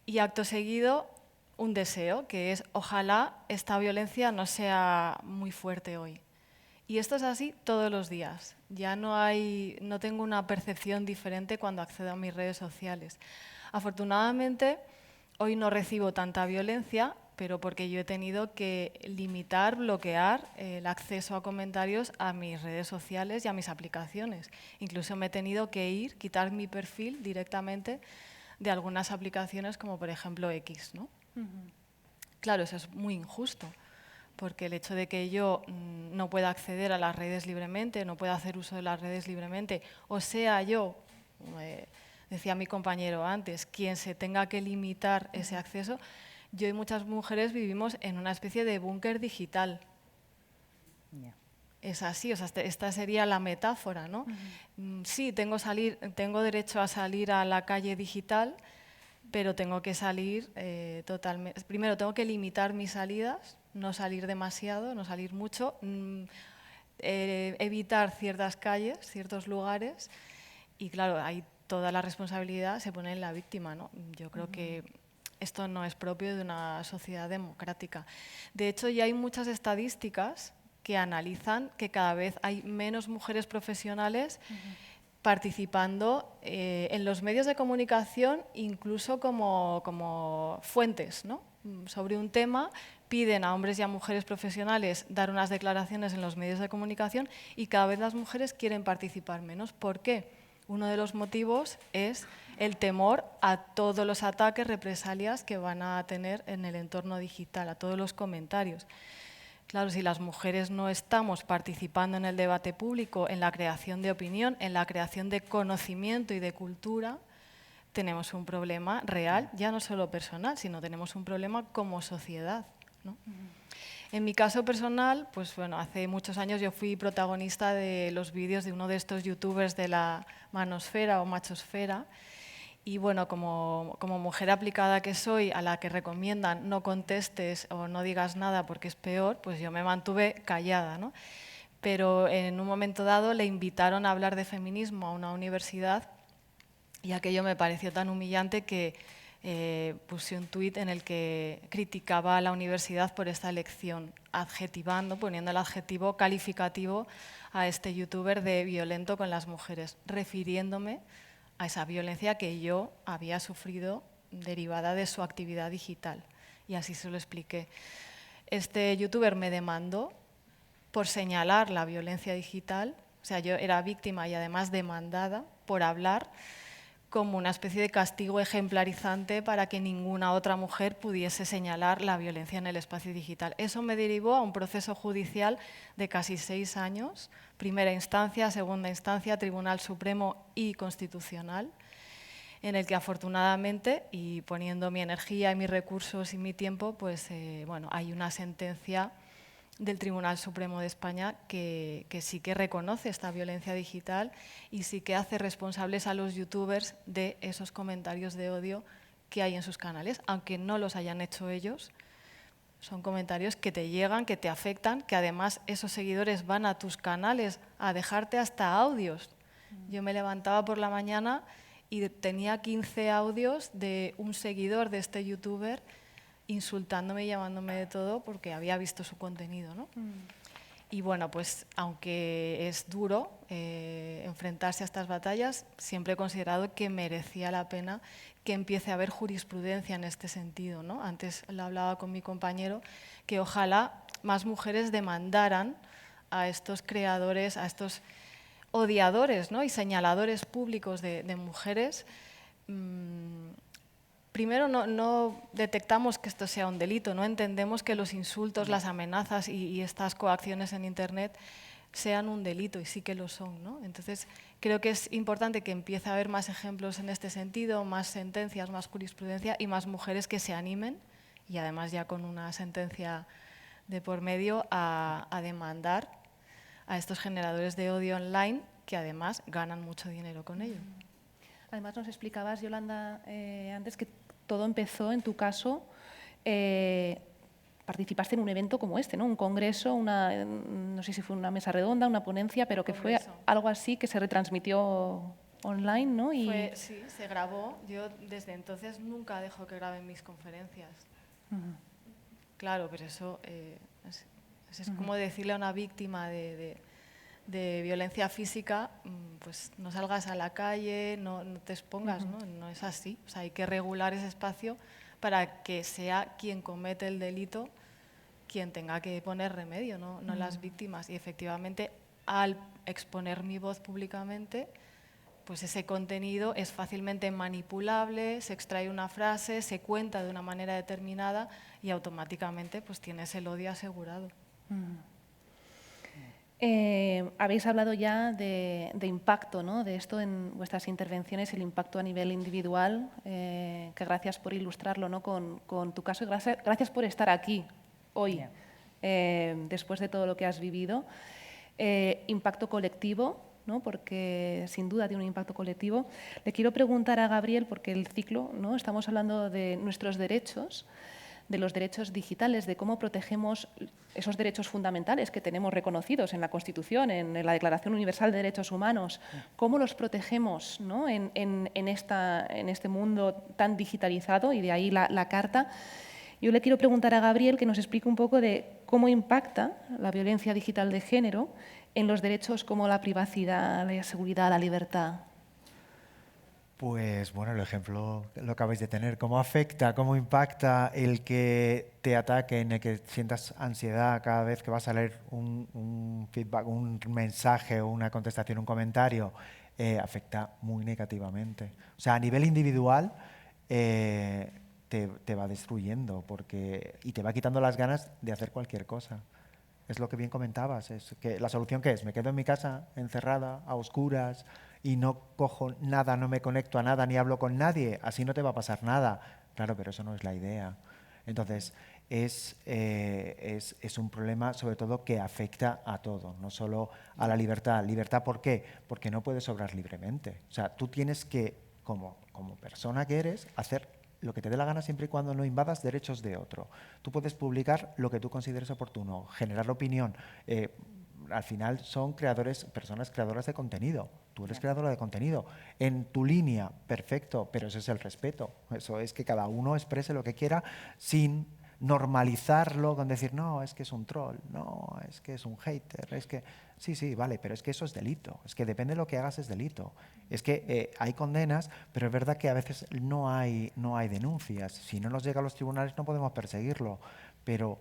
Speaker 5: y acto seguido un deseo, que es ojalá esta violencia no sea muy fuerte hoy. Y esto es así todos los días. Ya no tengo una percepción diferente cuando accedo a mis redes sociales. Afortunadamente, hoy no recibo tanta violencia, pero porque yo he tenido que limitar, bloquear el acceso a comentarios a mis redes sociales y a mis aplicaciones. Incluso me he tenido que quitar mi perfil directamente de algunas aplicaciones, como por ejemplo X, ¿no? Claro, eso es muy injusto, porque el hecho de que yo no pueda acceder a las redes libremente, no pueda hacer uso de las redes libremente, o sea yo, decía mi compañero antes, quien se tenga que limitar ese acceso, yo y muchas mujeres vivimos en una especie de búnker digital.
Speaker 3: Ya.
Speaker 5: Es así, o sea, esta sería la metáfora, ¿no? Sí, tengo derecho a salir a la calle digital, pero tengo que salir totalmente. Primero, tengo que limitar mis salidas, no salir demasiado, no salir mucho, evitar ciertas calles, ciertos lugares, y claro, ahí toda la responsabilidad se pone en la víctima, ¿no? Yo creo que esto no es propio de una sociedad democrática. De hecho, ya hay muchas estadísticas que analizan que cada vez hay menos mujeres profesionales participando en los medios de comunicación, incluso como fuentes, ¿no? Sobre un tema, piden a hombres y a mujeres profesionales dar unas declaraciones en los medios de comunicación y cada vez las mujeres quieren participar menos. ¿Por qué? Uno de los motivos es el temor a todos los ataques, represalias que van a tener en el entorno digital, a todos los comentarios. Claro, si las mujeres no estamos participando en el debate público, en la creación de opinión, en la creación de conocimiento y de cultura, tenemos un problema real, ya no solo personal, sino tenemos un problema como sociedad, ¿no? En mi caso personal, pues bueno, hace muchos años yo fui protagonista de los vídeos de uno de estos youtubers de la manosfera o machosfera. Y bueno, como mujer aplicada que soy, a la que recomiendan no contestes o no digas nada porque es peor, pues yo me mantuve callada, ¿no? Pero en un momento dado le invitaron a hablar de feminismo a una universidad y aquello me pareció tan humillante que puse un tuit en el que criticaba a la universidad por esta elección, adjetivando, poniendo el adjetivo calificativo a este youtuber de violento con las mujeres, refiriéndome a esa violencia que yo había sufrido derivada de su actividad digital. Y así se lo expliqué. Este youtuber me demandó por señalar la violencia digital, o sea, yo era víctima y además demandada por hablar como una especie de castigo ejemplarizante para que ninguna otra mujer pudiese señalar la violencia en el espacio digital. Eso me derivó a un proceso judicial de casi 6 años, primera instancia, segunda instancia, Tribunal Supremo y Constitucional, en el que afortunadamente, y poniendo mi energía y mis recursos y mi tiempo, pues bueno, hay una sentencia del Tribunal Supremo de España que sí que reconoce esta violencia digital y sí que hace responsables a los youtubers de esos comentarios de odio que hay en sus canales, aunque no los hayan hecho ellos. Son comentarios que te llegan, que te afectan, que además esos seguidores van a tus canales a dejarte hasta audios. Yo me levantaba por la mañana y tenía 15 audios de un seguidor de este youtuber insultándome y llamándome de todo porque había visto su contenido, ¿no? Y bueno, pues aunque es duro enfrentarse a estas batallas, siempre he considerado que merecía la pena que empiece a haber jurisprudencia en este sentido, ¿no? Antes lo hablaba con mi compañero, que ojalá más mujeres demandaran a estos creadores, a estos odiadores, ¿no? Y señaladores públicos de mujeres. Primero, no detectamos que esto sea un delito, no entendemos que los insultos, las amenazas y estas coacciones en Internet sean un delito, y sí que lo son, ¿no? Entonces, creo que es importante que empiece a haber más ejemplos en este sentido, más sentencias, más jurisprudencia y más mujeres que se animen, y además ya con una sentencia de por medio, a demandar a estos generadores de odio online, que además ganan mucho dinero con ello.
Speaker 2: Además nos explicabas, Yolanda, antes que todo empezó en tu caso, participaste en un evento como este, ¿no? Un congreso, no sé si fue una mesa redonda, una ponencia, pero que fue algo así que se retransmitió online, ¿no?
Speaker 5: Sí, se grabó. Yo desde entonces nunca dejo que graben mis conferencias. Claro, pero eso es como decirle a una víctima de violencia física, pues no salgas a la calle, no te expongas, ¿no? No es así. O sea, hay que regular ese espacio para que sea quien comete el delito quien tenga que poner remedio, no las víctimas. Y efectivamente, al exponer mi voz públicamente, pues ese contenido es fácilmente manipulable, se extrae una frase, se cuenta de una manera determinada y automáticamente pues tienes el odio asegurado.
Speaker 2: Habéis hablado ya de impacto, ¿no? De esto en vuestras intervenciones, el impacto a nivel individual, que gracias por ilustrarlo, ¿no? con tu caso y gracias por estar aquí hoy, después de todo lo que has vivido. Impacto colectivo, ¿no? Porque sin duda tiene un impacto colectivo. Le quiero preguntar a Gabriel, porque el ciclo, ¿no? Estamos hablando de nuestros derechos, de los derechos digitales, de cómo protegemos esos derechos fundamentales que tenemos reconocidos en la Constitución, en la Declaración Universal de Derechos Humanos, cómo los protegemos, ¿no? en este mundo tan digitalizado, y de ahí la Carta. Yo le quiero preguntar a Gabriel que nos explique un poco de cómo impacta la violencia digital de género en los derechos como la privacidad, la seguridad, la libertad.
Speaker 4: Pues bueno, el ejemplo lo acabáis de tener. ¿Cómo afecta, cómo impacta el que te ataquen, el que sientas ansiedad cada vez que vas a leer un feedback, un mensaje, una contestación, un comentario? Afecta muy negativamente. O sea, a nivel individual te va destruyendo y te va quitando las ganas de hacer cualquier cosa. Es lo que bien comentabas. Es que ¿la solución qué es? Me quedo en mi casa encerrada, a oscuras, y no cojo nada, no me conecto a nada, ni hablo con nadie. Así no te va a pasar nada. Claro, pero eso no es la idea. Entonces, es un problema sobre todo que afecta a todo, no solo a la libertad. ¿Libertad por qué? Porque no puedes obrar libremente. O sea, tú tienes que, como persona que eres, hacer lo que te dé la gana siempre y cuando no invadas derechos de otro. Tú puedes publicar lo que tú consideres oportuno, generar opinión. Al final son personas creadoras de contenido. Tú eres creadora de contenido. En tu línea, perfecto, pero ese es el respeto. Eso es que cada uno exprese lo que quiera sin normalizarlo con decir, no, es que es un troll, no, es que es un hater, es que... Sí, vale, pero es que eso es delito. Es que depende de lo que hagas es delito. Es que hay condenas, pero es verdad que a veces no hay denuncias. Si no nos llega a los tribunales no podemos perseguirlo. Pero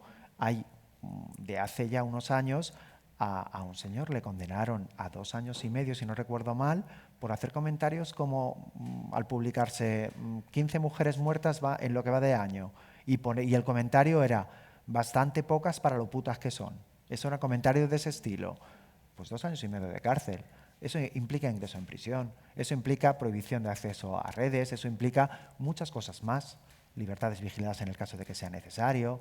Speaker 4: de hace ya unos años, a un señor le condenaron a 2 años y medio, si no recuerdo mal, por hacer comentarios como al publicarse 15 mujeres muertas en lo que va de año. Y el comentario era bastante pocas para lo putas que son. Eso era comentario de ese estilo. Pues 2 años y medio de cárcel. Eso implica ingreso en prisión, eso implica prohibición de acceso a redes, eso implica muchas cosas más, libertades vigiladas en el caso de que sea necesario,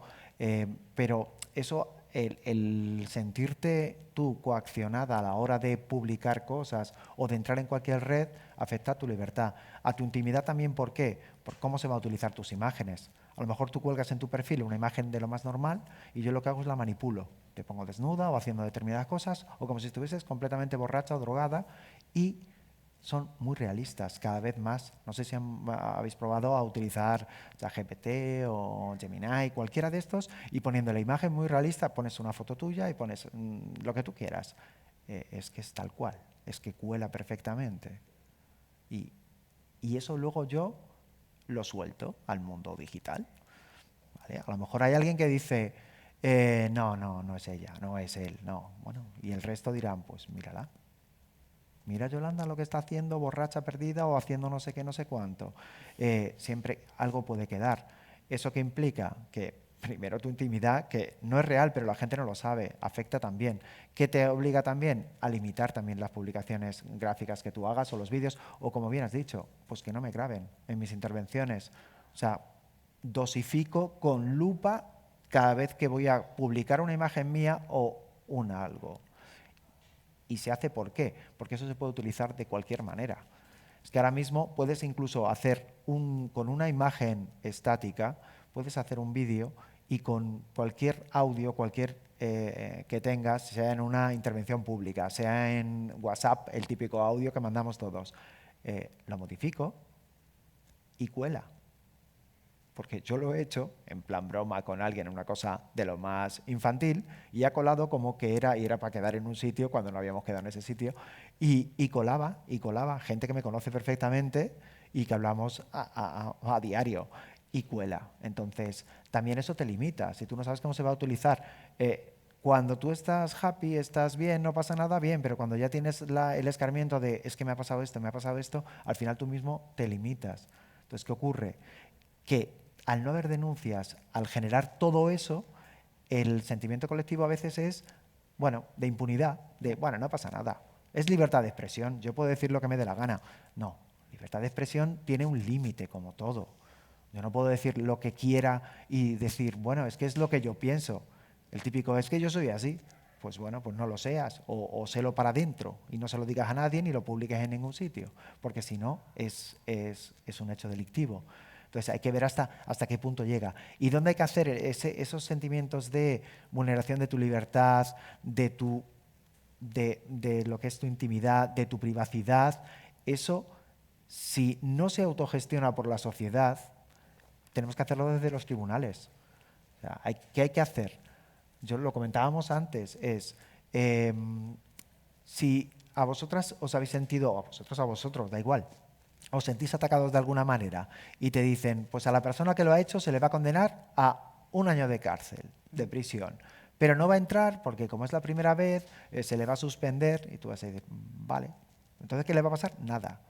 Speaker 4: pero eso, el sentirte tú coaccionada a la hora de publicar cosas o de entrar en cualquier red, afecta a tu libertad, a tu intimidad también. ¿Por qué? Por cómo se van a utilizar tus imágenes. A lo mejor tú cuelgas en tu perfil una imagen de lo más normal y yo lo que hago es la manipulo. Te pongo desnuda o haciendo determinadas cosas o como si estuvieses completamente borracha o drogada, y son muy realistas cada vez más. No sé si habéis probado a utilizar ChatGPT o Gemini, cualquiera de estos, y poniendo la imagen muy realista pones una foto tuya y pones lo que tú quieras. Es que es tal cual, es que cuela perfectamente. Y eso luego yo lo suelto al mundo digital. ¿Vale? A lo mejor hay alguien que dice, no es ella, no es él, no. Bueno, y el resto dirán, pues mírala. Mira Yolanda lo que está haciendo, borracha, perdida o haciendo no sé qué, no sé cuánto. Siempre algo puede quedar. ¿Eso qué implica? Que primero tu intimidad, que no es real, pero la gente no lo sabe, afecta también. ¿Qué te obliga también? A limitar también las publicaciones gráficas que tú hagas o los vídeos, o como bien has dicho, pues que no me graben en mis intervenciones. O sea, dosifico con lupa cada vez que voy a publicar una imagen mía o un algo. ¿Y se hace por qué? Porque eso se puede utilizar de cualquier manera. Es que ahora mismo puedes incluso hacer con una imagen estática, puedes hacer un vídeo y con cualquier audio, cualquier que tengas, sea en una intervención pública, sea en WhatsApp, el típico audio que mandamos todos, lo modifico y cuela. Porque yo lo he hecho en plan broma con alguien, una cosa de lo más infantil, y ha colado como que era para quedar en un sitio cuando no habíamos quedado en ese sitio, y colaba, gente que me conoce perfectamente y que hablamos a diario, y cuela. Entonces, también eso te limita. Si tú no sabes cómo se va a utilizar, cuando tú estás happy, estás bien, no pasa nada, bien, pero cuando ya tienes el escarmiento de es que me ha pasado esto, al final tú mismo te limitas. Entonces, ¿qué ocurre? Que al no haber denuncias, al generar todo eso, el sentimiento colectivo a veces es, bueno, de impunidad, de, bueno, no pasa nada. Es libertad de expresión, yo puedo decir lo que me dé la gana. No, libertad de expresión tiene un límite, como todo. Yo no puedo decir lo que quiera y decir, bueno, es que es lo que yo pienso. El típico, es que yo soy así. Pues bueno, pues no lo seas, o sélo para adentro y no se lo digas a nadie ni lo publiques en ningún sitio, porque si no es un hecho delictivo. Entonces hay que ver hasta qué punto llega. ¿Y dónde hay que hacer esos sentimientos de vulneración de tu libertad, de lo que es tu intimidad, de tu privacidad? Eso, si no se autogestiona por la sociedad, tenemos que hacerlo desde los tribunales. O sea, ¿qué hay que hacer? Yo lo comentábamos antes, si a vosotras os habéis sentido, a vosotros, da igual, os sentís atacados de alguna manera y te dicen, pues a la persona que lo ha hecho se le va a condenar a 1 año de cárcel, de prisión, pero no va a entrar porque como es la primera vez, se le va a suspender y tú vas a decir, vale, entonces ¿qué le va a pasar? Nada.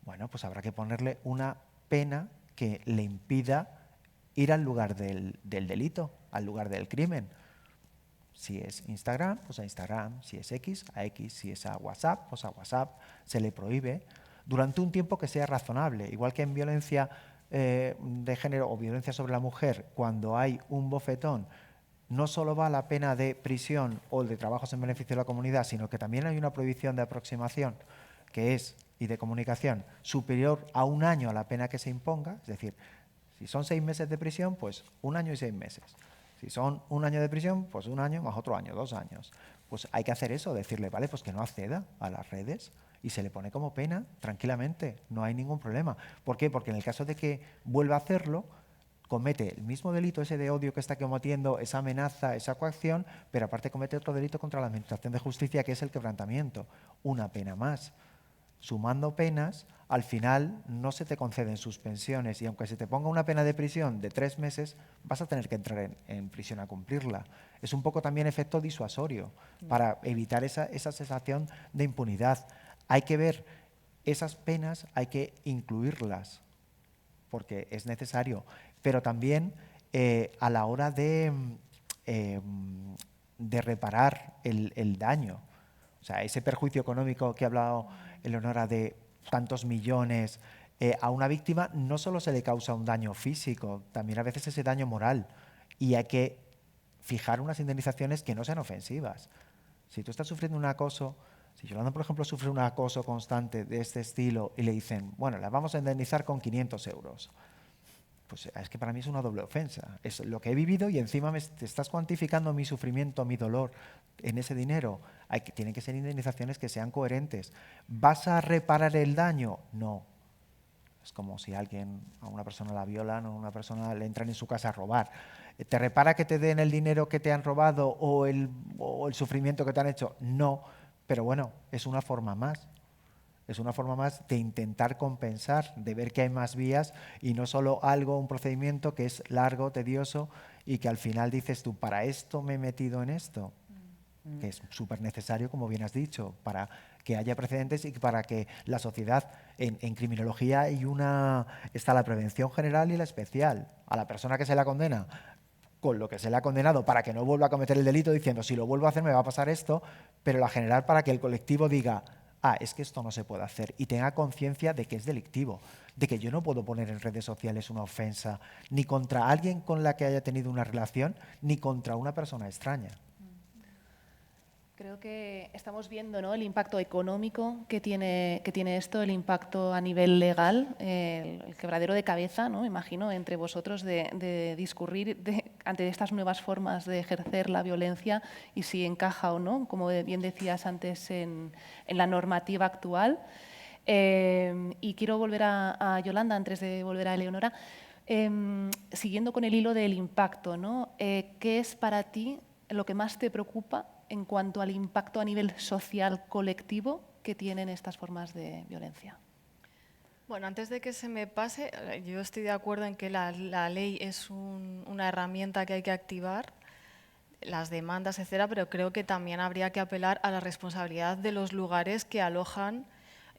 Speaker 4: Bueno, pues habrá que ponerle una pena que le impida ir al lugar del delito, al lugar del crimen. Si es Instagram, pues a Instagram. Si es X, a X. Si es a WhatsApp, pues a WhatsApp. Se le prohíbe durante un tiempo que sea razonable. Igual que en violencia de género o violencia sobre la mujer, cuando hay un bofetón, no solo va la pena de prisión o de trabajos en beneficio de la comunidad, sino que también hay una prohibición de aproximación y de comunicación superior a 1 año a la pena que se imponga. Es decir, si son 6 meses de prisión, pues 1 año y 6 meses. Si son 1 año de prisión, pues 1 año más otro año, 2 años. Pues hay que hacer eso, decirle, vale, pues que no acceda a las redes y se le pone como pena tranquilamente, no hay ningún problema. ¿Por qué? Porque en el caso de que vuelva a hacerlo, comete el mismo delito ese de odio que está cometiendo, esa amenaza, esa coacción, pero aparte comete otro delito contra la Administración de Justicia, que es el quebrantamiento. Una pena más. Sumando penas, al final no se te conceden suspensiones y aunque se te ponga una pena de prisión de 3 meses, vas a tener que entrar en prisión a cumplirla. Es un poco también efecto disuasorio para evitar esa sensación de impunidad. Hay que ver esas penas, hay que incluirlas porque es necesario, pero también a la hora de reparar el daño, o sea, ese perjuicio económico que ha hablado Eleonora de tantos millones, a una víctima no solo se le causa un daño físico, también a veces ese daño moral. Y hay que fijar unas indemnizaciones que no sean ofensivas. Si tú estás sufriendo un acoso, si Yolanda, por ejemplo, sufre un acoso constante de este estilo y le dicen, bueno, la vamos a indemnizar con 500 euros, pues es que para mí es una doble ofensa. Es lo que he vivido y encima te estás cuantificando mi sufrimiento, mi dolor en ese dinero. Tienen que ser indemnizaciones que sean coherentes. ¿Vas a reparar el daño? No. Es como si a una persona la violan o a una persona le entran en su casa a robar. ¿Te repara que te den el dinero que te han robado o el sufrimiento que te han hecho? No, pero bueno, es una forma más. Es una forma más de intentar compensar, de ver que hay más vías y no solo un procedimiento que es largo, tedioso y que al final dices tú, para esto me he metido en esto, que es súper necesario, como bien has dicho, para que haya precedentes y para que la sociedad, en criminología está la prevención general y la especial. A la persona que se la condena, con lo que se le ha condenado para que no vuelva a cometer el delito, diciendo, si lo vuelvo a hacer me va a pasar esto, pero la general para que el colectivo diga, es que esto no se puede hacer, y tenga conciencia de que es delictivo, de que yo no puedo poner en redes sociales una ofensa ni contra alguien con la que haya tenido una relación, ni contra una persona extraña.
Speaker 2: Creo que estamos viendo, ¿no?, el impacto económico que tiene esto, el impacto a nivel legal, el quebradero de cabeza, ¿no?, imagino, entre vosotros de discurrir ante estas nuevas formas de ejercer la violencia y si encaja o no, como bien decías antes, en la normativa actual. Y quiero volver a Yolanda antes de volver a Eleonora. Siguiendo con el hilo del impacto, ¿no?, ¿qué es para ti lo que más te preocupa en cuanto al impacto a nivel social colectivo que tienen estas formas de violencia?
Speaker 5: Bueno, antes de que se me pase, yo estoy de acuerdo en que la ley es una herramienta que hay que activar, las demandas, etcétera, pero creo que también habría que apelar a la responsabilidad de los lugares que alojan,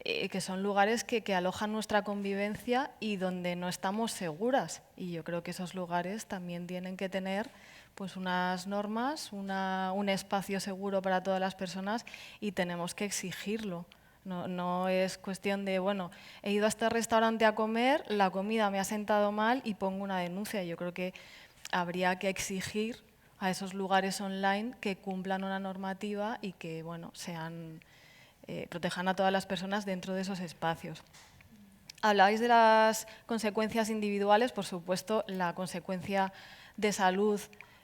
Speaker 5: que son lugares que alojan nuestra convivencia y donde no estamos seguras. Y yo creo que esos lugares también tienen que tener pues unas normas, un espacio seguro para todas las personas y tenemos que exigirlo. No es cuestión de, bueno, he ido a este restaurante a comer, la comida me ha sentado mal y pongo una denuncia. Yo creo que habría que exigir a esos lugares online que cumplan una normativa y que, bueno, protejan a todas las personas dentro de esos espacios. Hablabais de las consecuencias individuales, por supuesto, la consecuencia de salud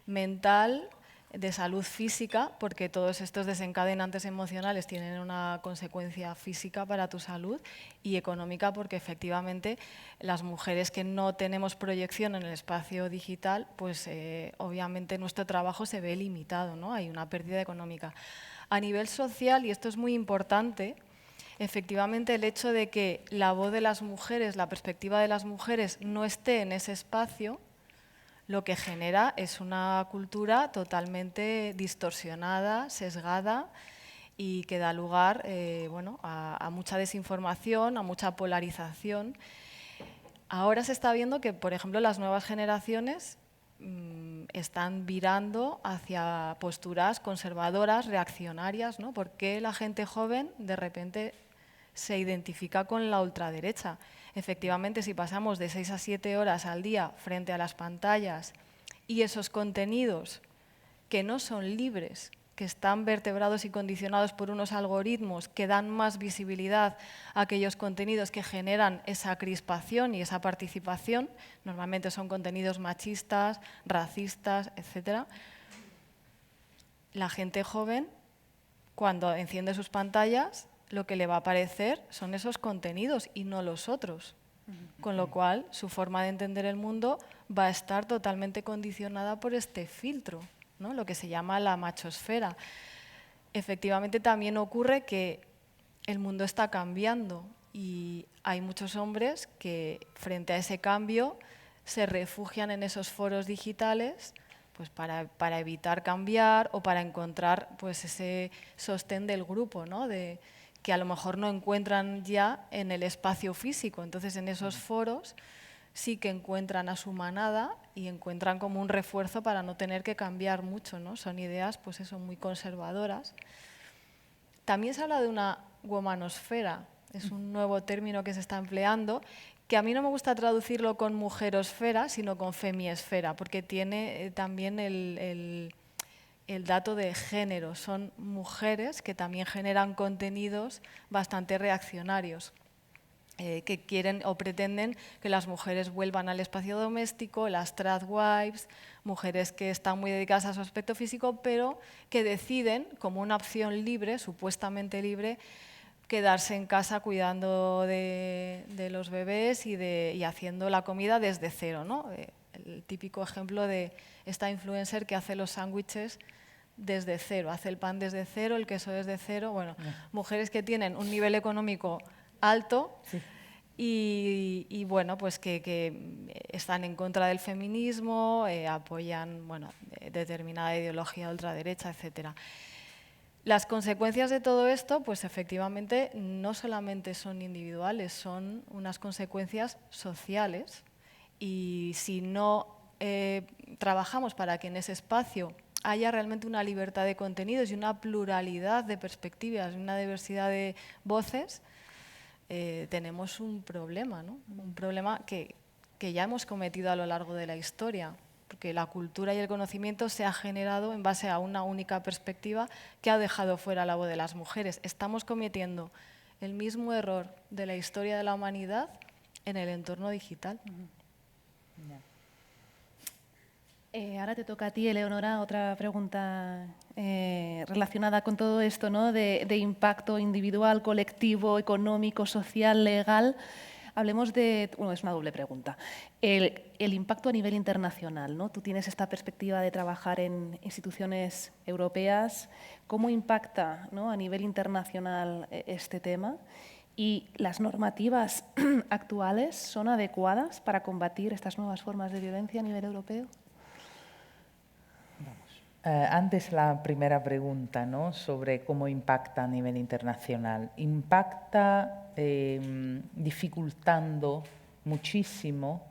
Speaker 5: mental, de salud física, porque todos estos desencadenantes emocionales tienen una consecuencia física para tu salud, y económica, porque efectivamente las mujeres que no tenemos proyección en el espacio digital, pues obviamente nuestro trabajo se ve limitado, ¿no? Hay una pérdida económica. A nivel social, y esto es muy importante, efectivamente el hecho de que la voz de las mujeres, la perspectiva de las mujeres no esté en ese espacio, lo que genera es una cultura totalmente distorsionada, sesgada y que da lugar bueno, a mucha desinformación, a mucha polarización. Ahora se está viendo que, por ejemplo, las nuevas generaciones están virando hacia posturas conservadoras, reaccionarias, ¿no? ¿Por qué la gente joven de repente se identifica con la ultraderecha? Efectivamente, si pasamos de 6 a 7 horas al día frente a las pantallas y esos contenidos que no son libres, que están vertebrados y condicionados por unos algoritmos que dan más visibilidad a aquellos contenidos que generan esa crispación y esa participación, normalmente son contenidos machistas, racistas, etc. La gente joven, cuando enciende sus pantallas, lo que le va a aparecer son esos contenidos y no los otros. Con lo cual, su forma de entender el mundo va a estar totalmente condicionada por este filtro, ¿no? Lo que se llama la machosfera. Efectivamente, también ocurre que el mundo está cambiando y hay muchos hombres que, frente a ese cambio, se refugian en esos foros digitales pues para evitar cambiar o para encontrar pues, ese sostén del grupo, ¿no? Que a lo mejor no encuentran ya en el espacio físico. Entonces, en esos foros sí que encuentran a su manada y encuentran como un refuerzo para no tener que cambiar mucho, ¿no? Son ideas, pues eso, muy conservadoras. También se habla de una womanosfera, es un nuevo término que se está empleando, que a mí no me gusta traducirlo con mujerosfera, sino con femiesfera, porque tiene también el dato de género. Son mujeres que también generan contenidos bastante reaccionarios, que quieren o pretenden que las mujeres vuelvan al espacio doméstico, las tradwives, mujeres que están muy dedicadas a su aspecto físico, pero que deciden, como una opción libre, supuestamente libre, quedarse en casa cuidando de los bebés y haciendo la comida desde cero, ¿no? El típico ejemplo de esta influencer que hace los sándwiches desde cero, hace el pan desde cero, el queso desde cero. Bueno, mujeres que tienen un nivel económico alto, sí, y bueno, pues que están en contra del feminismo, apoyan bueno, determinada ideología ultraderecha, etcétera. Las consecuencias de todo esto, pues efectivamente no solamente son individuales, son unas consecuencias sociales, y si no trabajamos para que en ese espacio haya realmente una libertad de contenidos y una pluralidad de perspectivas y una diversidad de voces, tenemos un problema, ¿no? Un problema que ya hemos cometido a lo largo de la historia, porque la cultura y el conocimiento se ha generado en base a una única perspectiva que ha dejado fuera la voz de las mujeres. Estamos cometiendo el mismo error de la historia de la humanidad en el entorno digital.
Speaker 2: Ahora te toca a ti, Eleonora, otra pregunta relacionada con todo esto, ¿no? de impacto individual, colectivo, económico, social, legal. Hablemos de, bueno, es una doble pregunta, el impacto a nivel internacional, ¿no? Tú tienes esta perspectiva de trabajar en instituciones europeas. ¿Cómo impacta, ¿no?, a nivel internacional este tema? ¿Y las normativas actuales son adecuadas para combatir estas nuevas formas de violencia a nivel europeo?
Speaker 3: Antes la primera pregunta, ¿no?, sobre cómo impacta a nivel internacional. Impacta dificultando muchísimo,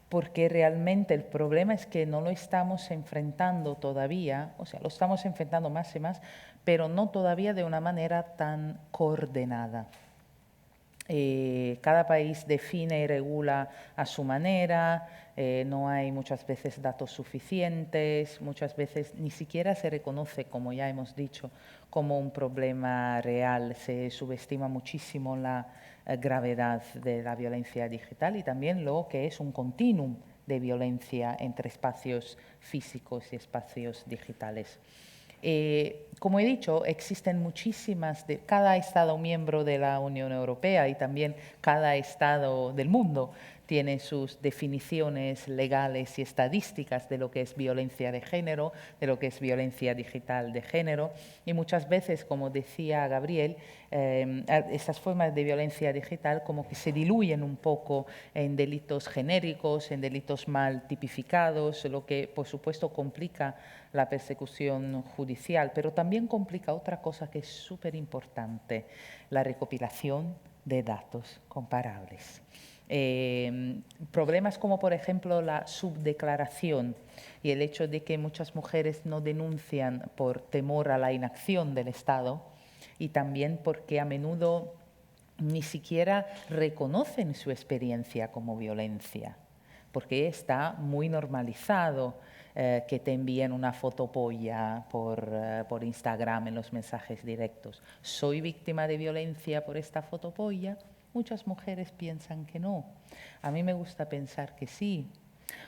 Speaker 3: porque realmente el problema es que no lo estamos enfrentando todavía, o sea, lo estamos enfrentando más y más, pero no todavía de una manera tan coordinada. Cada país define y regula a su manera, no hay muchas veces datos suficientes, muchas veces ni siquiera se reconoce, como ya hemos dicho, como un problema real. Se subestima muchísimo la gravedad de la violencia digital y también lo que es un continuum de violencia entre espacios físicos y espacios digitales. Como he dicho, existen muchísimas, cada Estado miembro de la Unión Europea y también cada Estado del mundo tiene sus definiciones legales y estadísticas de lo que es violencia de género, de lo que es violencia digital de género. Y muchas veces, como decía Gabriel, estas formas de violencia digital como que se diluyen un poco en delitos genéricos, en delitos mal tipificados, lo que por supuesto complica la persecución judicial, pero también complica otra cosa que es súper importante, la recopilación de datos comparables. Problemas como, por ejemplo, la subdeclaración y el hecho de que muchas mujeres no denuncian por temor a la inacción del Estado y también porque a menudo ni siquiera reconocen su experiencia como violencia, porque está muy normalizado que te envíen una fotopolla por Instagram en los mensajes directos. ¿Soy víctima de violencia por esta fotopolla? Muchas mujeres piensan que no. A mí me gusta pensar que sí.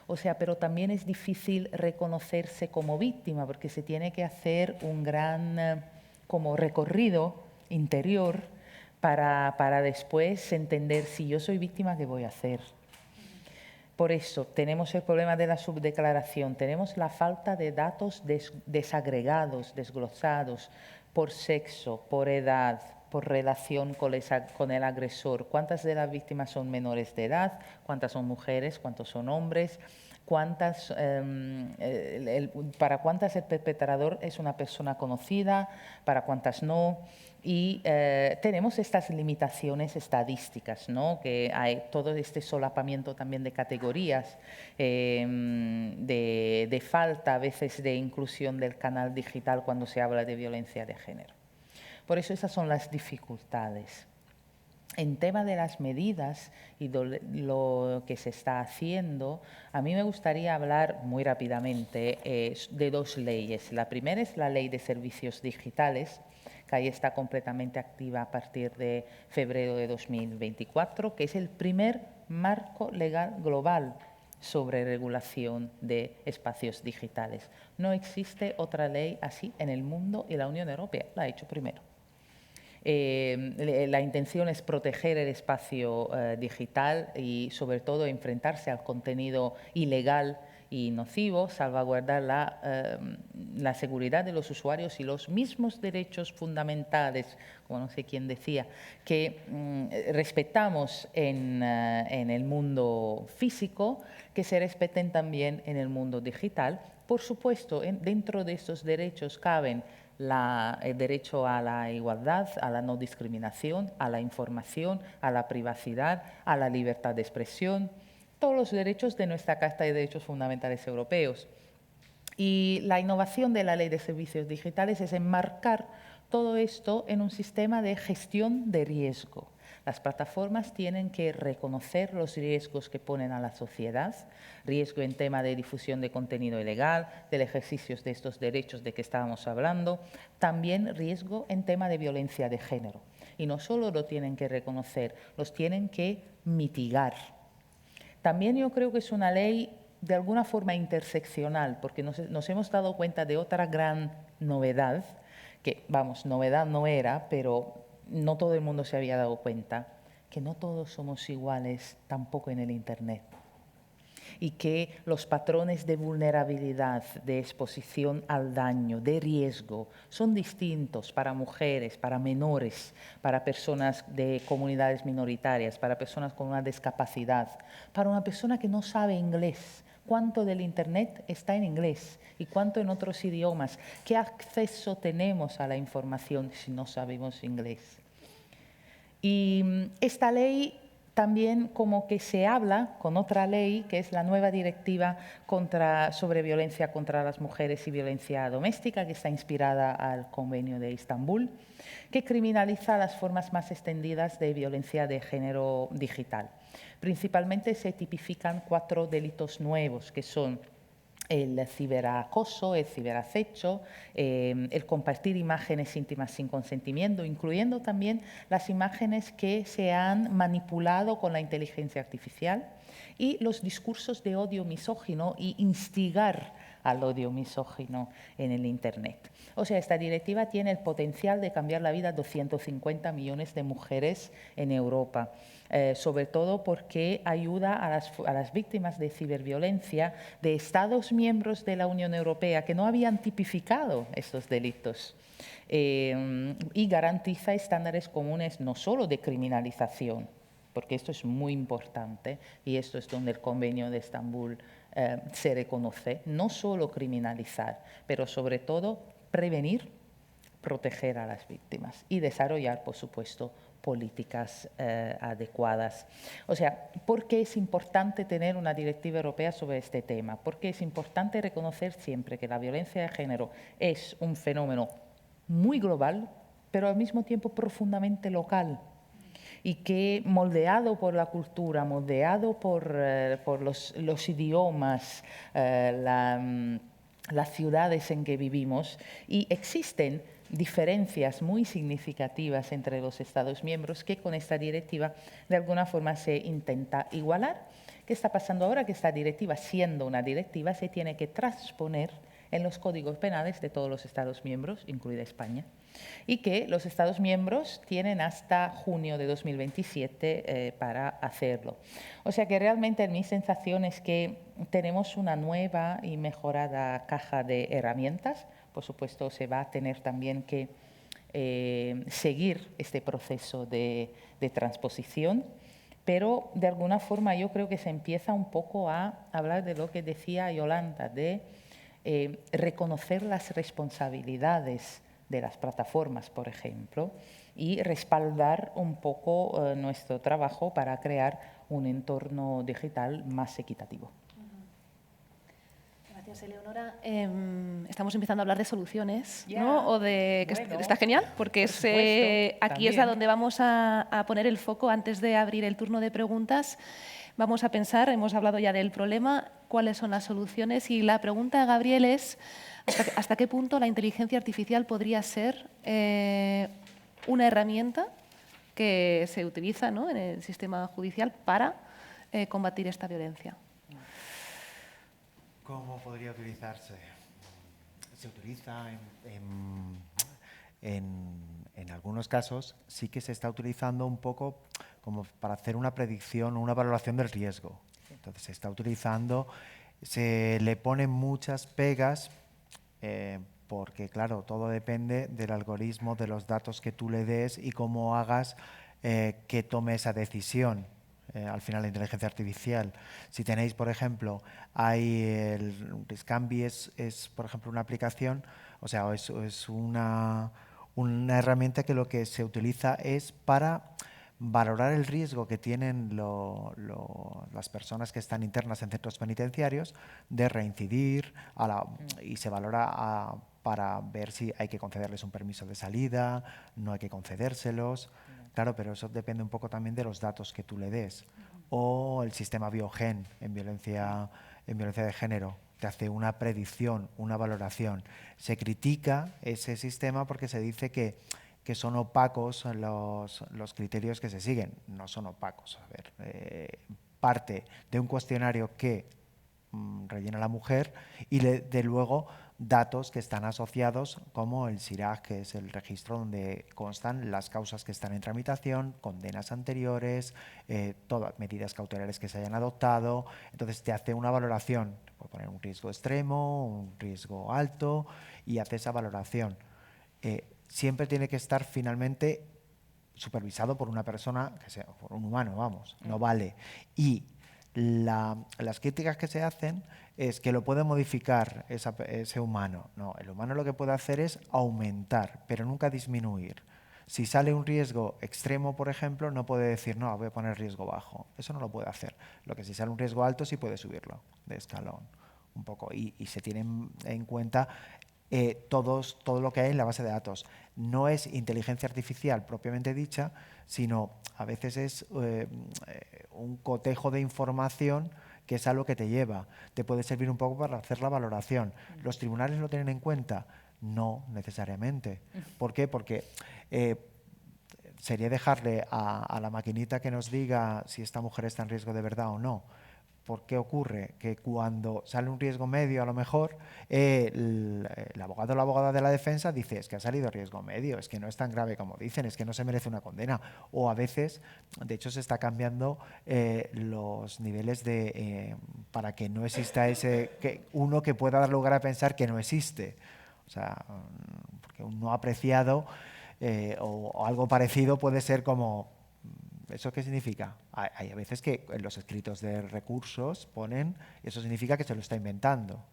Speaker 3: O sea, pero también es difícil reconocerse como víctima porque se tiene que hacer un gran como recorrido interior para después entender si yo soy víctima, ¿qué voy a hacer? Por eso tenemos el problema de la subdeclaración, tenemos la falta de datos desagregados, desglosados por sexo, por edad, por relación con el agresor. ¿Cuántas de las víctimas son menores de edad? ¿Cuántas son mujeres? ¿Cuántos son hombres? ¿Para cuántas el perpetrador es una persona conocida? ¿Para cuántas no? Y tenemos estas limitaciones estadísticas, ¿no?, que hay todo este solapamiento también de categorías, de falta a veces de inclusión del canal digital cuando se habla de violencia de género. Por eso esas son las dificultades. En tema de las medidas y lo que se está haciendo, a mí me gustaría hablar muy rápidamente de dos leyes. La primera es la Ley de Servicios Digitales, que ahí está completamente activa a partir de febrero de 2024, que es el primer marco legal global sobre regulación de espacios digitales. No existe otra ley así en el mundo y la Unión Europea la ha hecho primero. La intención es proteger el espacio digital y sobre todo enfrentarse al contenido ilegal y nocivo, salvaguardar la seguridad de los usuarios y los mismos derechos fundamentales, como no sé quién decía, que respetamos en el mundo físico, que se respeten también en el mundo digital. Por supuesto, dentro de estos derechos caben el derecho a la igualdad, a la no discriminación, a la información, a la privacidad, a la libertad de expresión, todos los derechos de nuestra Carta de Derechos Fundamentales Europeos. Y la innovación de la Ley de Servicios Digitales es enmarcar todo esto en un sistema de gestión de riesgo. Las plataformas tienen que reconocer los riesgos que ponen a la sociedad, riesgo en tema de difusión de contenido ilegal, del ejercicio de estos derechos de que estábamos hablando, también riesgo en tema de violencia de género. Y no solo lo tienen que reconocer, los tienen que mitigar. También yo creo que es una ley de alguna forma interseccional, porque nos hemos dado cuenta de otra gran novedad, que, vamos, novedad no era, pero no todo el mundo se había dado cuenta, que no todos somos iguales tampoco en el Internet. Y que los patrones de vulnerabilidad, de exposición al daño, de riesgo, son distintos para mujeres, para menores, para personas de comunidades minoritarias, para personas con una discapacidad, para una persona que no sabe inglés. ¿Cuánto del Internet está en inglés y cuánto en otros idiomas? ¿Qué acceso tenemos a la información si no sabemos inglés? Y esta ley también como que se habla con otra ley, que es la nueva directiva sobre violencia contra las mujeres y violencia doméstica, que está inspirada al Convenio de Estambul, que criminaliza las formas más extendidas de violencia de género digital. Principalmente se tipifican 4 delitos nuevos, que son el ciberacoso, el ciberacecho, el compartir imágenes íntimas sin consentimiento, incluyendo también las imágenes que se han manipulado con la inteligencia artificial, y los discursos de odio misógino y instigar al odio misógino en el Internet. O sea, esta directiva tiene el potencial de cambiar la vida de 250 millones de mujeres en Europa. Sobre todo porque ayuda a las víctimas de ciberviolencia de Estados miembros de la Unión Europea que no habían tipificado estos delitos, y garantiza estándares comunes no solo de criminalización, porque esto es muy importante y esto es donde el Convenio de Estambul se reconoce, no solo criminalizar, pero sobre todo prevenir, proteger a las víctimas y desarrollar, por supuesto, políticas adecuadas. O sea, ¿por qué es importante tener una directiva europea sobre este tema? Porque es importante reconocer siempre que la violencia de género es un fenómeno muy global, pero al mismo tiempo profundamente local, y que moldeado por la cultura, moldeado por los idiomas, las ciudades en que vivimos, y existen diferencias muy significativas entre los Estados miembros que con esta directiva de alguna forma se intenta igualar. ¿Qué está pasando ahora? Que esta directiva, siendo una directiva, se tiene que transponer en los códigos penales de todos los Estados miembros, incluida España, y que los Estados miembros tienen hasta junio de 2027 para hacerlo. O sea que realmente mi sensación es que tenemos una nueva y mejorada caja de herramientas. Por supuesto, se va a tener también que seguir este proceso de transposición, pero de alguna forma yo creo que se empieza un poco a hablar de lo que decía Yolanda, de reconocer las responsabilidades de las plataformas, por ejemplo, y respaldar un poco nuestro trabajo para crear un entorno digital más equitativo.
Speaker 2: Gracias, Eleonora. Estamos empezando a hablar de soluciones,
Speaker 3: Ya,
Speaker 2: ¿no? O de que
Speaker 3: bueno,
Speaker 2: está genial, porque
Speaker 3: por supuesto,
Speaker 2: aquí es a
Speaker 3: también.
Speaker 2: donde vamos a poner el foco antes de abrir el turno de preguntas. Vamos a pensar, hemos hablado ya del problema, cuáles son las soluciones, y la pregunta, Gabriel, es ¿hasta qué punto la inteligencia artificial podría ser una herramienta que se utiliza, ¿no?, en el sistema judicial para combatir esta violencia?
Speaker 4: ¿Cómo podría utilizarse? Se utiliza en algunos casos, sí que se está utilizando un poco como para hacer una predicción o una valoración del riesgo. Entonces se está utilizando, se le ponen muchas pegas porque, claro, todo depende del algoritmo, de los datos que tú le des y cómo hagas que tome esa decisión. Al final la inteligencia artificial. Si tenéis, por ejemplo, hay el Riscambi es, por ejemplo, una aplicación, o sea, es una herramienta que lo que se utiliza es para valorar el riesgo que tienen las personas que están internas en centros penitenciarios de reincidir y se valora para ver si hay que concederles un permiso de salida, no hay que concedérselos. Claro, pero eso depende un poco también de los datos que tú le des. O el sistema Biogen en violencia de género te hace una predicción, una valoración. Se critica ese sistema porque se dice que son opacos los criterios que se siguen. No son opacos. A ver, parte de un cuestionario que rellena la mujer y de luego datos que están asociados como el SIRAG, que es el registro donde constan las causas que están en tramitación, condenas anteriores, todas medidas cautelares que se hayan adoptado. Entonces te hace una valoración, te puede poner un riesgo extremo, un riesgo alto y hace esa valoración. Siempre tiene que estar finalmente supervisado por una persona, que sea, por un humano, vamos, no vale. Y las críticas que se hacen es que lo puede modificar ese humano. No, el humano lo que puede hacer es aumentar, pero nunca disminuir. Si sale un riesgo extremo, por ejemplo, no puede decir, no, voy a poner riesgo bajo. Eso no lo puede hacer. Lo que si sale un riesgo alto sí puede subirlo de escalón un poco. Y se tiene en cuenta todo lo que hay en la base de datos. No es inteligencia artificial propiamente dicha, sino a veces es un cotejo de información que es algo que te lleva. Te puede servir un poco para hacer la valoración. ¿Los tribunales lo tienen en cuenta? No necesariamente. ¿Por qué? Porque sería dejarle a la maquinita que nos diga si esta mujer está en riesgo de verdad o no. ¿Por qué ocurre? Que cuando sale un riesgo medio, a lo mejor, el abogado o la abogada de la defensa dice, es que ha salido riesgo medio, es que no es tan grave como dicen, es que no se merece una condena. O a veces, de hecho, se está cambiando los niveles para que no exista uno que pueda dar lugar a pensar que no existe. O sea, porque un no apreciado o algo parecido puede ser como... ¿Eso qué significa? Hay a veces que en los escritos de recursos ponen, eso significa que se lo está inventando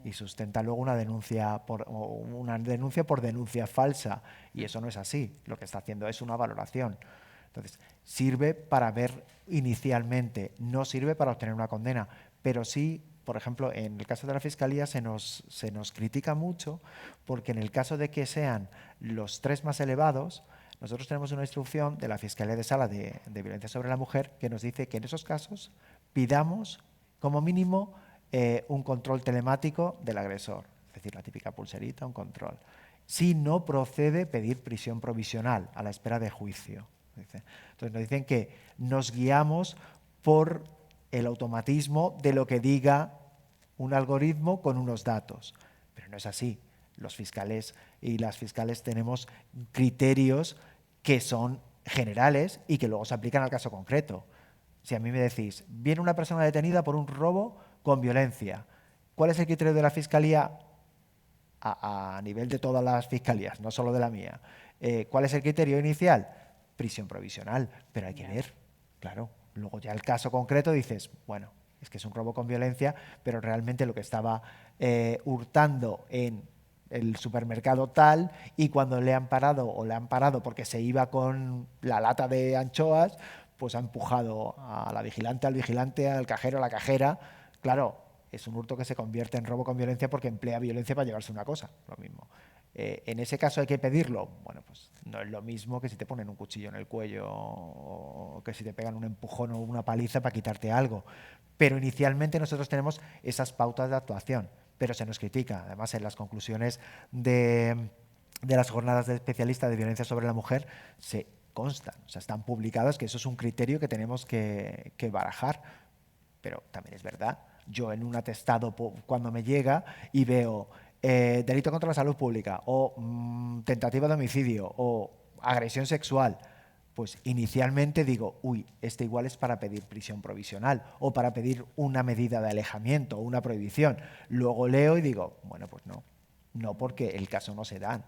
Speaker 4: y sustenta luego una denuncia por denuncia falsa y eso no es así. Lo que está haciendo es una valoración. Entonces, sirve para ver inicialmente, no sirve para obtener una condena, pero sí, por ejemplo, en el caso de la Fiscalía se nos critica mucho porque en el caso de que sean los 3 más elevados, nosotros tenemos una instrucción de la Fiscalía de Sala de Violencia sobre la Mujer que nos dice que en esos casos pidamos como mínimo un control telemático del agresor, es decir, la típica pulserita, un control. Si no procede pedir prisión provisional a la espera de juicio. Entonces nos dicen que nos guiamos por el automatismo de lo que diga un algoritmo con unos datos, pero no es así. Los fiscales y las fiscales tenemos criterios que son generales y que luego se aplican al caso concreto. Si a mí me decís, viene una persona detenida por un robo con violencia, ¿cuál es el criterio de la Fiscalía a nivel de todas las fiscalías, no solo de la mía? ¿Cuál es el criterio inicial? Prisión provisional, pero hay que ver, claro. Luego ya el caso concreto dices, bueno, es que es un robo con violencia, pero realmente lo que estaba hurtando en el supermercado tal y cuando le han parado porque se iba con la lata de anchoas, pues ha empujado a la vigilante, al vigilante, al cajero, a la cajera. Claro, es un hurto que se convierte en robo con violencia porque emplea violencia para llevarse una cosa, lo mismo. En ese caso hay que pedirlo. Bueno, pues no es lo mismo que si te ponen un cuchillo en el cuello o que si te pegan un empujón o una paliza para quitarte algo. Pero inicialmente nosotros tenemos esas pautas de actuación, pero se nos critica. Además, en las conclusiones de las jornadas de especialista de violencia sobre la mujer se constan, o sea, están publicadas que eso es un criterio que tenemos que barajar. Pero también es verdad, yo en un atestado cuando me llega y veo delito contra la salud pública o tentativa de homicidio o agresión sexual, pues inicialmente digo, uy, este igual es para pedir prisión provisional o para pedir una medida de alejamiento o una prohibición. Luego leo y digo, bueno, pues no porque el caso no se da.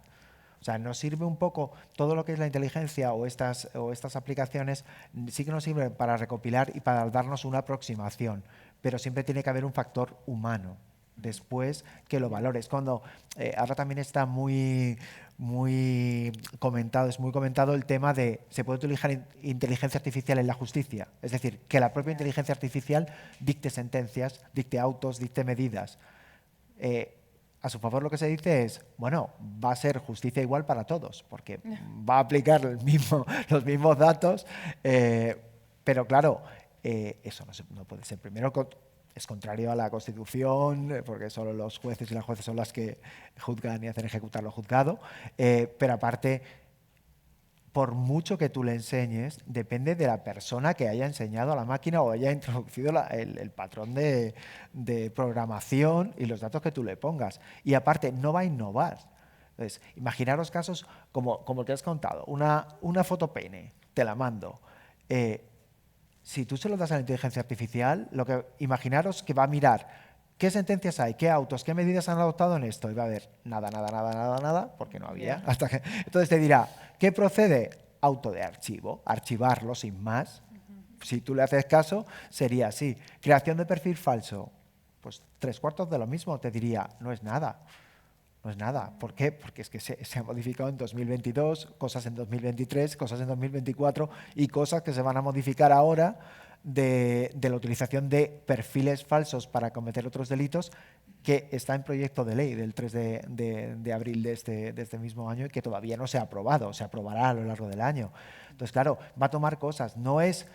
Speaker 4: O sea, nos sirve un poco todo lo que es la inteligencia o estas aplicaciones, sí que nos sirve para recopilar y para darnos una aproximación, pero siempre tiene que haber un factor humano después que lo valores. Cuando ahora también está muy muy comentado, es muy comentado el tema de ¿se puede utilizar inteligencia artificial en la justicia? Es decir, que la propia inteligencia artificial dicte sentencias, dicte autos, dicte medidas. A su favor lo que se dice es, bueno, va a ser justicia igual para todos, porque va a aplicar los mismos datos, pero claro, eso no puede ser. Primero, es contrario a la Constitución, porque solo los jueces y las jueces son las que juzgan y hacen ejecutar lo juzgado, pero aparte, por mucho que tú le enseñes, depende de la persona que haya enseñado a la máquina o haya introducido el patrón de programación y los datos que tú le pongas. Y aparte, no va a innovar. Entonces, imaginaros casos como el que has contado. Una foto pene, te la mando. Si tú se lo das a la inteligencia artificial, imaginaros que va a mirar qué sentencias hay, qué autos, qué medidas han adoptado en esto. Y va a ver nada, porque no había. Entonces te dirá, ¿qué procede? Auto de archivo, archivarlo sin más. Si tú le haces caso, sería así. Creación de perfil falso, pues 3/4 de lo mismo. Te diría, no es nada. No es nada. ¿Por qué? Porque es que se ha modificado en 2022, cosas en 2023, cosas en 2024 y cosas que se van a modificar ahora de la utilización de perfiles falsos para cometer otros delitos, que está en proyecto de ley del 3 de abril de este mismo año y que todavía no se ha aprobado, se aprobará a lo largo del año. Entonces, claro, va a tomar cosas. No es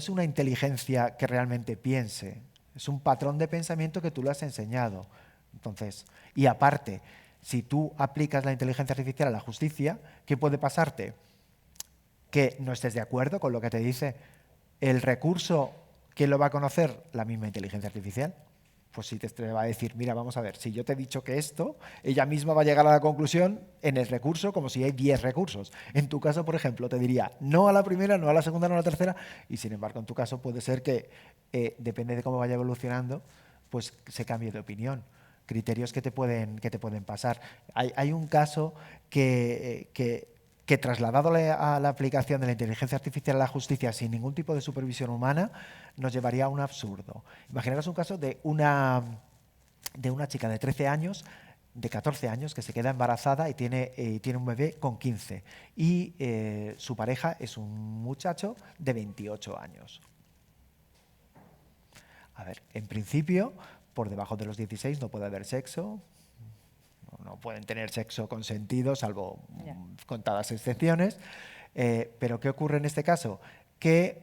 Speaker 4: una inteligencia que realmente piense, es un patrón de pensamiento que tú le has enseñado. Entonces, y aparte, si tú aplicas la inteligencia artificial a la justicia, ¿qué puede pasarte? Que no estés de acuerdo con lo que te dice el recurso. ¿Quién lo va a conocer? La misma inteligencia artificial. Pues si te va a decir, mira, vamos a ver, si yo te he dicho que esto, ella misma va a llegar a la conclusión en el recurso como si hay 10 recursos. En tu caso, por ejemplo, te diría no a la primera, no a la segunda, no a la tercera, y sin embargo, en tu caso puede ser que, depende de cómo vaya evolucionando, pues se cambie de opinión. Criterios que te pueden pasar. Hay un caso que trasladado a la aplicación de la inteligencia artificial a la justicia sin ningún tipo de supervisión humana nos llevaría a un absurdo. Imaginaros un caso de una chica de 13 años, de 14 años, que se queda embarazada y tiene un bebé con 15. Y su pareja es un muchacho de 28 años. A ver, en principio, por debajo de los 16 no puede haber sexo. No pueden tener sexo consentido, salvo contadas excepciones. Pero ¿qué ocurre en este caso? Que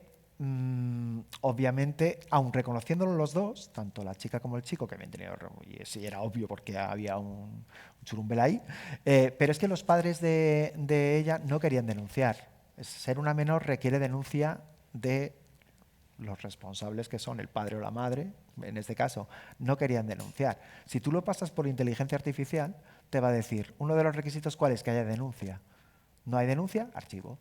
Speaker 4: obviamente, aun reconociéndolo los dos, tanto la chica como el chico, que habían tenido, y sí era obvio porque había un churumbel ahí, pero es que los padres de ella no querían denunciar. Ser una menor requiere denuncia de los responsables, que son el padre o la madre, en este caso, no querían denunciar. Si tú lo pasas por inteligencia artificial, te va a decir, uno de los requisitos, ¿cuál es? Que haya denuncia. No hay denuncia, archivo.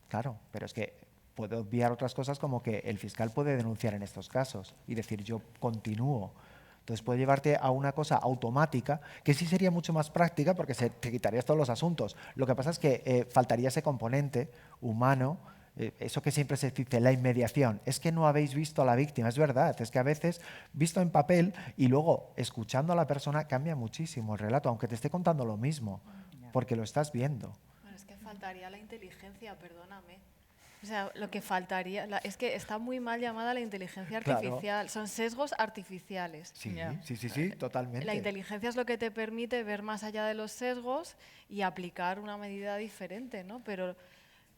Speaker 4: Claro, pero es que puede obviar otras cosas, como que el fiscal puede denunciar en estos casos y decir, yo continúo. Entonces puede llevarte a una cosa automática, que sí sería mucho más práctica porque te quitarías todos los asuntos. Lo que pasa es que faltaría ese componente humano. Eso que siempre se dice, la inmediación, es que no habéis visto a la víctima. Es verdad, es que a veces, visto en papel y luego escuchando a la persona, cambia muchísimo el relato, aunque te esté contando lo mismo, porque lo estás viendo.
Speaker 5: Bueno, es que faltaría la inteligencia, perdóname. O sea, lo que faltaría, es que está muy mal llamada la inteligencia artificial, claro. Son sesgos artificiales.
Speaker 4: Sí, sí, totalmente.
Speaker 5: La inteligencia es lo que te permite ver más allá de los sesgos y aplicar una medida diferente, ¿no? Pero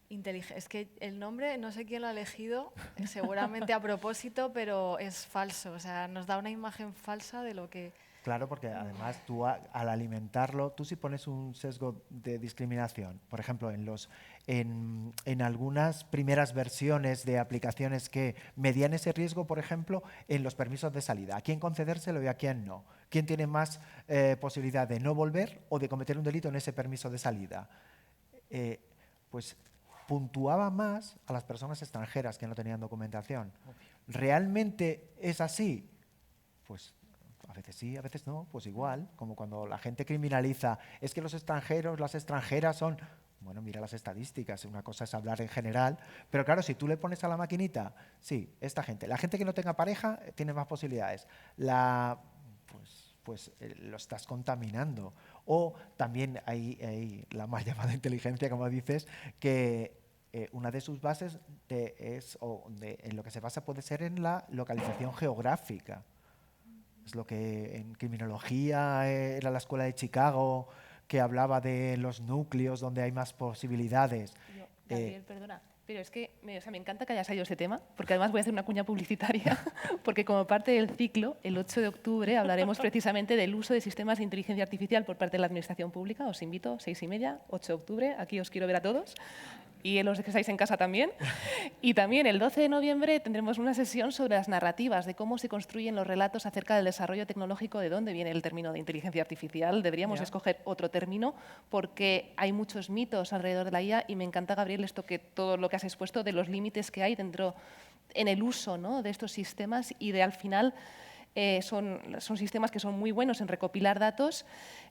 Speaker 5: es que el nombre, no sé quién lo ha elegido, seguramente a propósito, pero es falso. O sea, nos da una imagen falsa de lo que...
Speaker 4: Claro, porque además tú al alimentarlo, tú si pones un sesgo de discriminación, por ejemplo, en algunas primeras versiones de aplicaciones que medían ese riesgo, por ejemplo, en los permisos de salida, a quién concedérselo y a quién no. ¿Quién tiene más posibilidad de no volver o de cometer un delito en ese permiso de salida? Pues puntuaba más a las personas extranjeras que no tenían documentación. ¿Realmente es así? Pues a veces sí, a veces no, pues igual, como cuando la gente criminaliza, es que los extranjeros, las extranjeras son... Bueno, mira las estadísticas, una cosa es hablar en general, pero claro, si tú le pones a la maquinita, sí, esta gente, la gente que no tenga pareja tiene más posibilidades. pues lo estás contaminando. O también hay la mal llamada inteligencia, como dices, que una de sus bases en lo que se basa puede ser en la localización geográfica. Es lo que en criminología era la escuela de Chicago, que hablaba de los núcleos donde hay más posibilidades.
Speaker 2: Gabriel, perdona, pero es que me encanta que hayas salido este tema, porque además voy a hacer una cuña publicitaria, porque como parte del ciclo, el 8 de octubre hablaremos precisamente del uso de sistemas de inteligencia artificial por parte de la Administración Pública. Os invito, 6:30, 8 de octubre, aquí os quiero ver a todos. Y los que estáis en casa también. Y también el 12 de noviembre tendremos una sesión sobre las narrativas, de cómo se construyen los relatos acerca del desarrollo tecnológico, de dónde viene el término de inteligencia artificial. Deberíamos escoger otro término porque hay muchos mitos alrededor de la IA y me encanta, Gabriel, todo lo que has expuesto de los límites que hay dentro en el uso, ¿no?, de estos sistemas y de al final son sistemas que son muy buenos en recopilar datos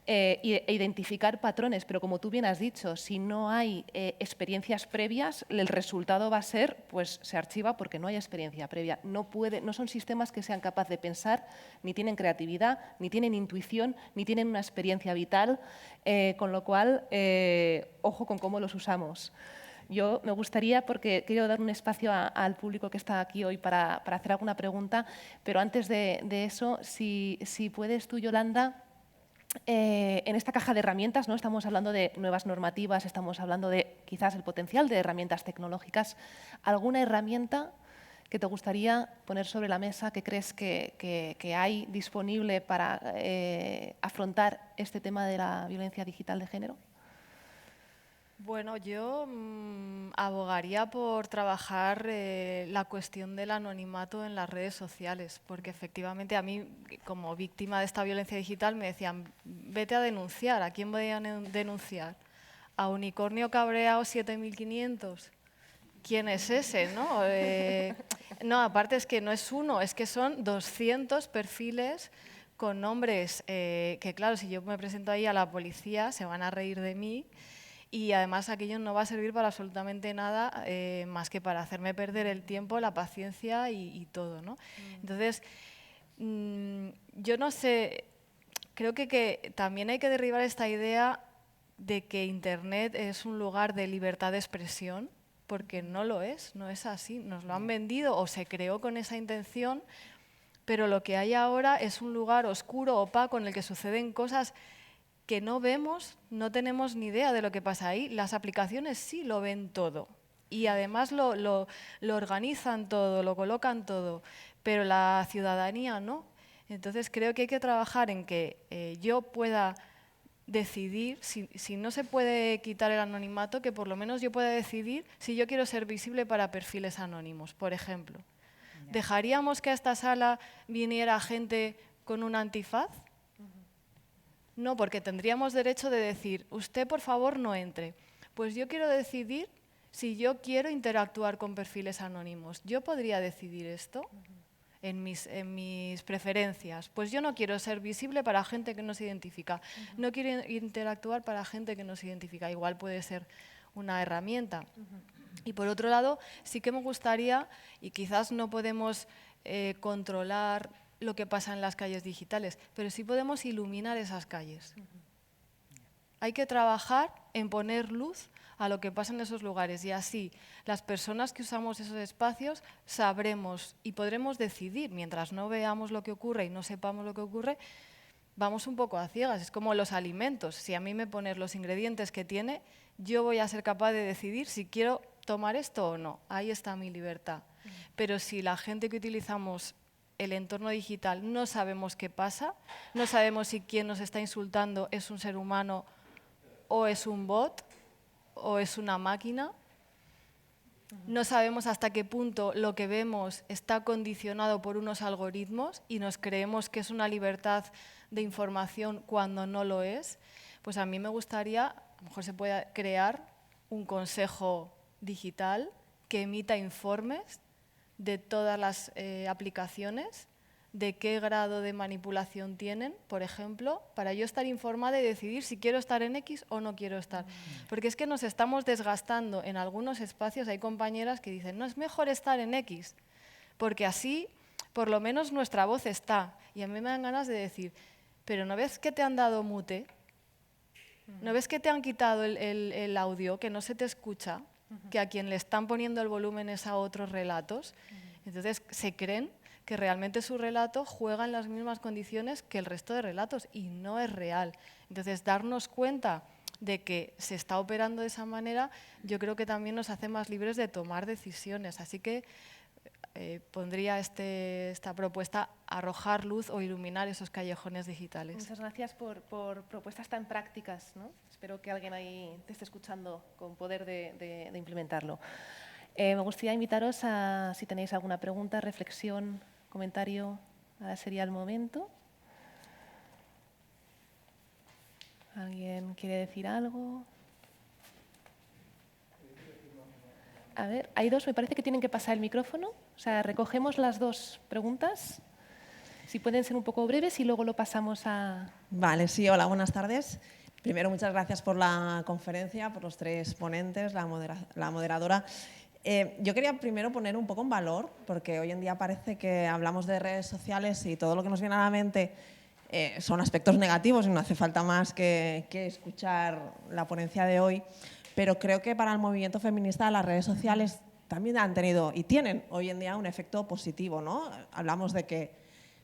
Speaker 2: e identificar patrones, pero como tú bien has dicho, si no hay experiencias previas, el resultado va a ser, pues se archiva porque no hay experiencia previa. No son sistemas que sean capaces de pensar, ni tienen creatividad, ni tienen intuición, ni tienen una experiencia vital, con lo cual, ojo con cómo los usamos. Yo me gustaría, porque quiero dar un espacio al público que está aquí hoy para hacer alguna pregunta, pero antes de eso, si puedes tú, Yolanda, en esta caja de herramientas, ¿no?, estamos hablando de nuevas normativas, estamos hablando de quizás el potencial de herramientas tecnológicas. ¿Alguna herramienta que te gustaría poner sobre la mesa que crees que hay disponible para afrontar este tema de la violencia digital de género?
Speaker 5: Bueno, yo abogaría por trabajar la cuestión del anonimato en las redes sociales, porque efectivamente a mí, como víctima de esta violencia digital, me decían, vete a denunciar. ¿A quién voy a denunciar? ¿A Unicornio Cabreado 7500? ¿Quién es ese, no? No, aparte es que no es uno, es que son 200 perfiles con nombres que, claro, si yo me presento ahí a la policía, se van a reír de mí. Y además aquello no va a servir para absolutamente nada más que para hacerme perder el tiempo, la paciencia y todo, ¿no? Entonces, yo no sé, creo que también hay que derribar esta idea de que Internet es un lugar de libertad de expresión, porque no lo es, no es así. Nos lo han vendido o se creó con esa intención, pero lo que hay ahora es un lugar oscuro, opaco, en el que suceden cosas que no vemos, no tenemos ni idea de lo que pasa ahí. Las aplicaciones sí lo ven todo y además lo organizan todo, lo colocan todo, pero la ciudadanía no. Entonces creo que hay que trabajar en que yo pueda decidir, si no se puede quitar el anonimato, que por lo menos yo pueda decidir si yo quiero ser visible para perfiles anónimos, por ejemplo. ¿Dejaríamos que a esta sala viniera gente con un antifaz? No, porque tendríamos derecho de decir, usted por favor no entre. Pues yo quiero decidir si yo quiero interactuar con perfiles anónimos. ¿Yo podría decidir esto en mis preferencias? Pues yo no quiero ser visible para gente que no se identifica. No quiero interactuar para gente que no se identifica. Igual puede ser una herramienta. Y por otro lado, sí que me gustaría, y quizás no podemos controlar lo que pasa en las calles digitales, pero sí podemos iluminar esas calles. Hay que trabajar en poner luz a lo que pasa en esos lugares y así las personas que usamos esos espacios sabremos y podremos decidir, mientras no veamos lo que ocurre y no sepamos lo que ocurre, vamos un poco a ciegas. Es como los alimentos. Si a mí me pones los ingredientes que tiene, yo voy a ser capaz de decidir si quiero tomar esto o no. Ahí está mi libertad. Pero si la gente que utilizamos el entorno digital no sabemos qué pasa, no sabemos si quien nos está insultando es un ser humano o es un bot o es una máquina, no sabemos hasta qué punto lo que vemos está condicionado por unos algoritmos y nos creemos que es una libertad de información cuando no lo es, pues a mí me gustaría, a lo mejor se puede crear un consejo digital que emita informes de todas las aplicaciones, de qué grado de manipulación tienen, por ejemplo, para yo estar informada y decidir si quiero estar en X o no quiero estar. Porque es que nos estamos desgastando en algunos espacios, hay compañeras que dicen, no, es mejor estar en X, porque así por lo menos nuestra voz está. Y a mí me dan ganas de decir, pero ¿no ves que te han dado mute? ¿No ves que te han quitado el audio, que no se te escucha? Que a quien le están poniendo el volumen es a otros relatos. Entonces se creen que realmente su relato juega en las mismas condiciones que el resto de relatos y no es real. Entonces darnos cuenta de que se está operando de esa manera, yo creo que también nos hace más libres de tomar decisiones. Así que pondría esta propuesta arrojar luz o iluminar esos callejones digitales.
Speaker 2: Muchas gracias por propuestas tan prácticas, ¿no? Espero que alguien ahí te esté escuchando con poder de implementarlo. Me gustaría invitaros a, si tenéis alguna pregunta, reflexión, comentario, ahora sería el momento. ¿Alguien quiere decir algo? A ver, hay dos, me parece que tienen que pasar el micrófono. O sea, recogemos las dos preguntas, si pueden ser un poco breves y luego lo pasamos a...
Speaker 6: Vale, sí, hola, buenas tardes. Primero, muchas gracias por la conferencia, por los tres ponentes, la moderadora. Yo quería primero poner un poco en valor, porque hoy en día parece que hablamos de redes sociales y todo lo que nos viene a la mente son aspectos negativos y no hace falta más que escuchar la ponencia de hoy. Pero creo que para el movimiento feminista las redes sociales también han tenido y tienen hoy en día un efecto positivo, ¿no? Hablamos de que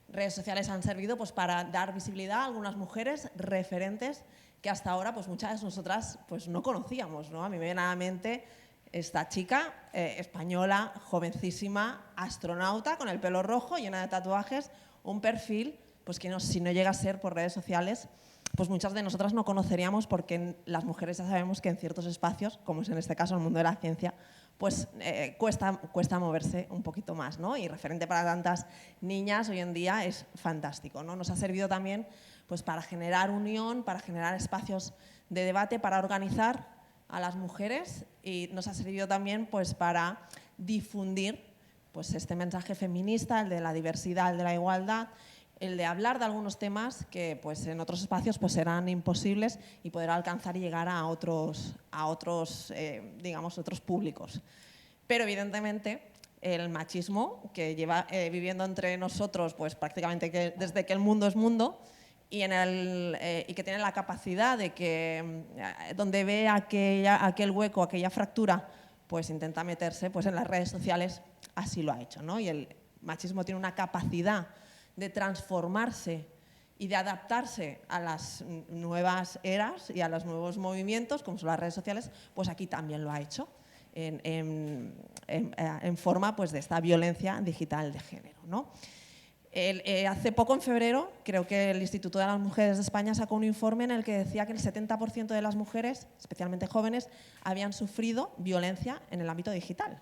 Speaker 6: redes sociales han servido pues, para dar visibilidad a algunas mujeres referentes que hasta ahora pues, muchas de nosotras pues, no conocíamos, ¿no? A mí me viene a la mente esta chica española, jovencísima, astronauta, con el pelo rojo, llena de tatuajes, un perfil pues, que si no llega a ser por redes sociales, pues muchas de nosotras no conoceríamos porque las mujeres ya sabemos que en ciertos espacios, como es en este caso el mundo de la ciencia, pues cuesta moverse un poquito más, ¿no? Y referente para tantas niñas hoy en día es fantástico, ¿no? Nos ha servido también pues, para generar unión, para generar espacios de debate, para organizar a las mujeres y nos ha servido también pues, para difundir pues, este mensaje feminista, el de la diversidad, el de la igualdad, el de hablar de algunos temas que pues, en otros espacios pues, serán imposibles y poder alcanzar y llegar a otros digamos, otros públicos. Pero evidentemente el machismo que lleva viviendo entre nosotros pues, prácticamente desde que el mundo es mundo y que tiene la capacidad de que donde ve aquel hueco, aquella fractura, pues intenta meterse pues, en las redes sociales, así lo ha hecho, ¿no? Y el machismo tiene una capacidad de transformarse y de adaptarse a las nuevas eras y a los nuevos movimientos, como son las redes sociales, pues aquí también lo ha hecho, en forma pues, de esta violencia digital de género, ¿no? Hace poco, en febrero, creo que el Instituto de las Mujeres de España sacó un informe en el que decía que el 70% de las mujeres, especialmente jóvenes, habían sufrido violencia en el ámbito digital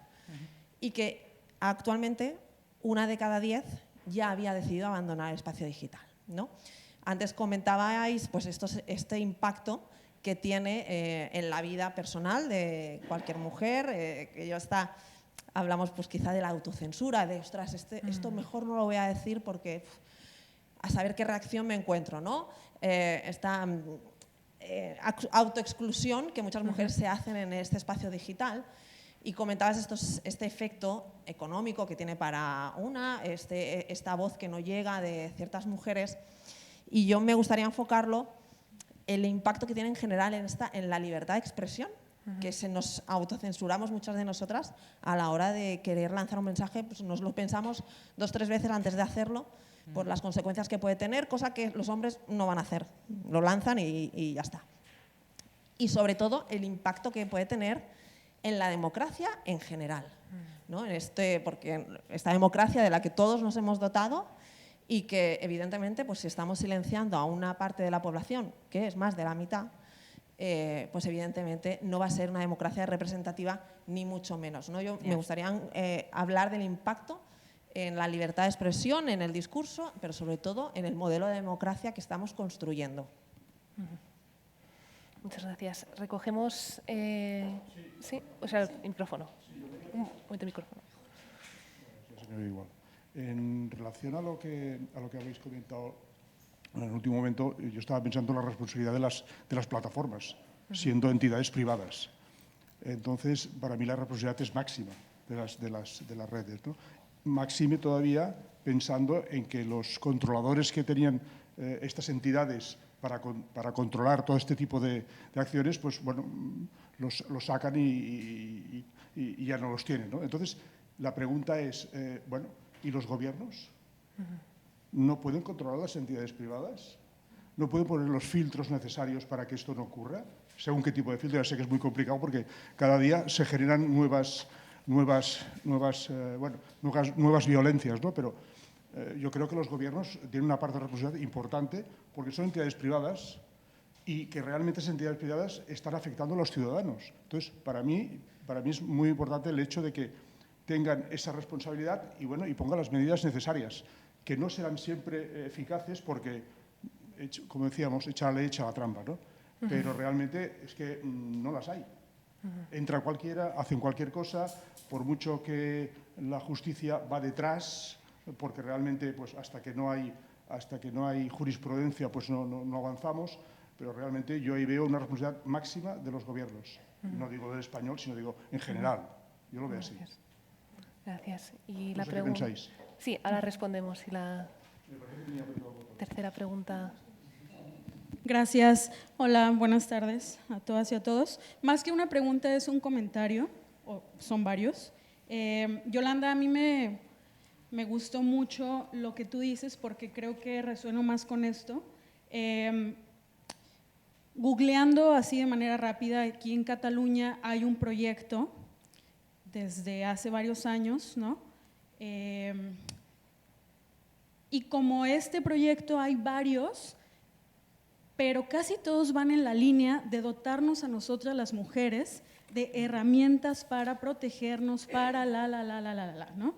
Speaker 6: y que actualmente 1 de cada 10 ya había decidido abandonar el espacio digital, ¿no? Antes comentabais pues, este impacto que tiene en la vida personal de cualquier mujer, que hablamos pues, quizá de la autocensura, de ostras, esto mejor no lo voy a decir porque a saber qué reacción me encuentro, ¿no? Esta autoexclusión que muchas mujeres se hacen en este espacio digital. Y comentabas este efecto económico que tiene para esta voz que no llega de ciertas mujeres. Y yo me gustaría enfocarlo el impacto que tiene en general en la libertad de expresión, que se nos autocensuramos muchas de nosotras a la hora de querer lanzar un mensaje, pues nos lo pensamos 2 o 3 veces antes de hacerlo por las consecuencias que puede tener, cosa que los hombres no van a hacer, lo lanzan y ya está. Y sobre todo el impacto que puede tener en la democracia en general, ¿no? Porque esta democracia de la que todos nos hemos dotado y que evidentemente pues, si estamos silenciando a una parte de la población, que es más de la mitad, pues evidentemente no va a ser una democracia representativa ni mucho menos, ¿no? Me gustaría hablar del impacto en la libertad de expresión, en el discurso, pero sobre todo en el modelo de democracia que estamos construyendo.
Speaker 2: Muchas gracias. Recogemos sí, o sea, el micrófono. Un momento, el micrófono.
Speaker 7: Señor Igual. En relación a lo que habéis comentado en el último momento, yo estaba pensando en la responsabilidad de las plataformas, siendo entidades privadas. Entonces, para mí la responsabilidad es máxima de las redes, ¿no? Máxime todavía pensando en que los controladores que tenían estas entidades para controlar todo este tipo de acciones, pues bueno, los sacan y ya no los tienen, ¿no? Entonces, la pregunta es, bueno, ¿y los gobiernos? ¿No pueden controlar las entidades privadas? ¿No pueden poner los filtros necesarios para que esto no ocurra? Según qué tipo de filtro, ya sé que es muy complicado porque cada día se generan nuevas violencias, ¿no? Pero yo creo que los gobiernos tienen una parte de responsabilidad importante porque son entidades privadas y que realmente esas entidades privadas están afectando a los ciudadanos. Entonces, para mí es muy importante el hecho de que tengan esa responsabilidad y, bueno, y pongan las medidas necesarias, que no serán siempre eficaces porque, como decíamos, echa la ley, echa la trampa, ¿no? Pero realmente es que no las hay. Entra cualquiera, hacen cualquier cosa, por mucho que la justicia va detrás, porque realmente pues, hasta que no hay jurisprudencia pues no avanzamos, pero realmente yo ahí veo una responsabilidad máxima de los gobiernos. No digo del español, sino digo en general. Yo lo veo así.
Speaker 2: Gracias. Y
Speaker 7: No
Speaker 2: la
Speaker 7: sé qué
Speaker 2: pregunta.
Speaker 7: pensáis.
Speaker 2: Sí, ahora respondemos. Y la tercera pregunta.
Speaker 8: Gracias. Hola, buenas tardes a todas y a todos. Más que una pregunta es un comentario, o son varios. Yolanda, a mí me gustó mucho lo que tú dices porque creo que resueno más con esto. Googleando así de manera rápida, aquí en Cataluña hay un proyecto desde hace varios años, ¿no? Y como este proyecto hay varios, pero casi todos van en la línea de dotarnos a nosotras las mujeres de herramientas para protegernos, para ¿no?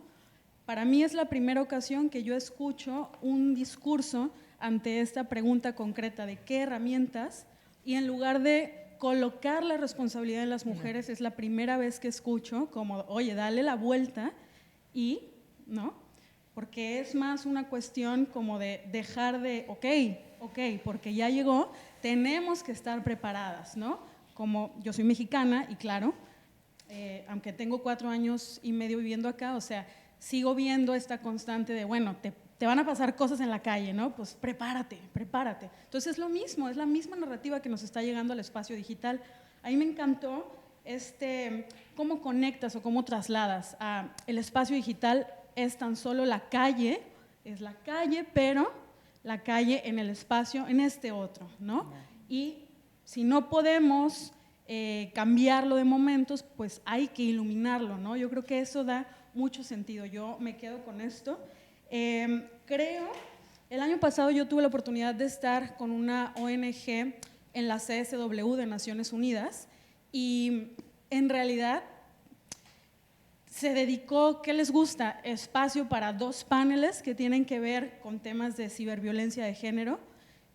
Speaker 8: Para mí es la primera ocasión que yo escucho un discurso ante esta pregunta concreta de qué herramientas, y en lugar de colocar la responsabilidad en las mujeres, es la primera vez que escucho como, oye, dale la vuelta y, ¿no? Porque es más una cuestión como de dejar de, ok, porque ya llegó, tenemos que estar preparadas, ¿no? Como yo soy mexicana y claro, aunque tengo 4 años y medio viviendo acá, o sea, sigo viendo esta constante de, bueno, te van a pasar cosas en la calle, ¿no? Pues prepárate. Entonces es lo mismo, es la misma narrativa que nos está llegando al espacio digital. A mí me encantó cómo conectas o cómo trasladas a el espacio digital es tan solo la calle, es la calle, pero la calle en el espacio, en este otro, ¿no? Y si no podemos cambiarlo de momentos, pues hay que iluminarlo, ¿no? Yo creo que eso da mucho sentido. Yo me quedo con esto. Creo, el año pasado yo tuve la oportunidad de estar con una ONG en la CSW de Naciones Unidas y en realidad se dedicó, ¿qué les gusta? Espacio para 2 paneles que tienen que ver con temas de ciberviolencia de género,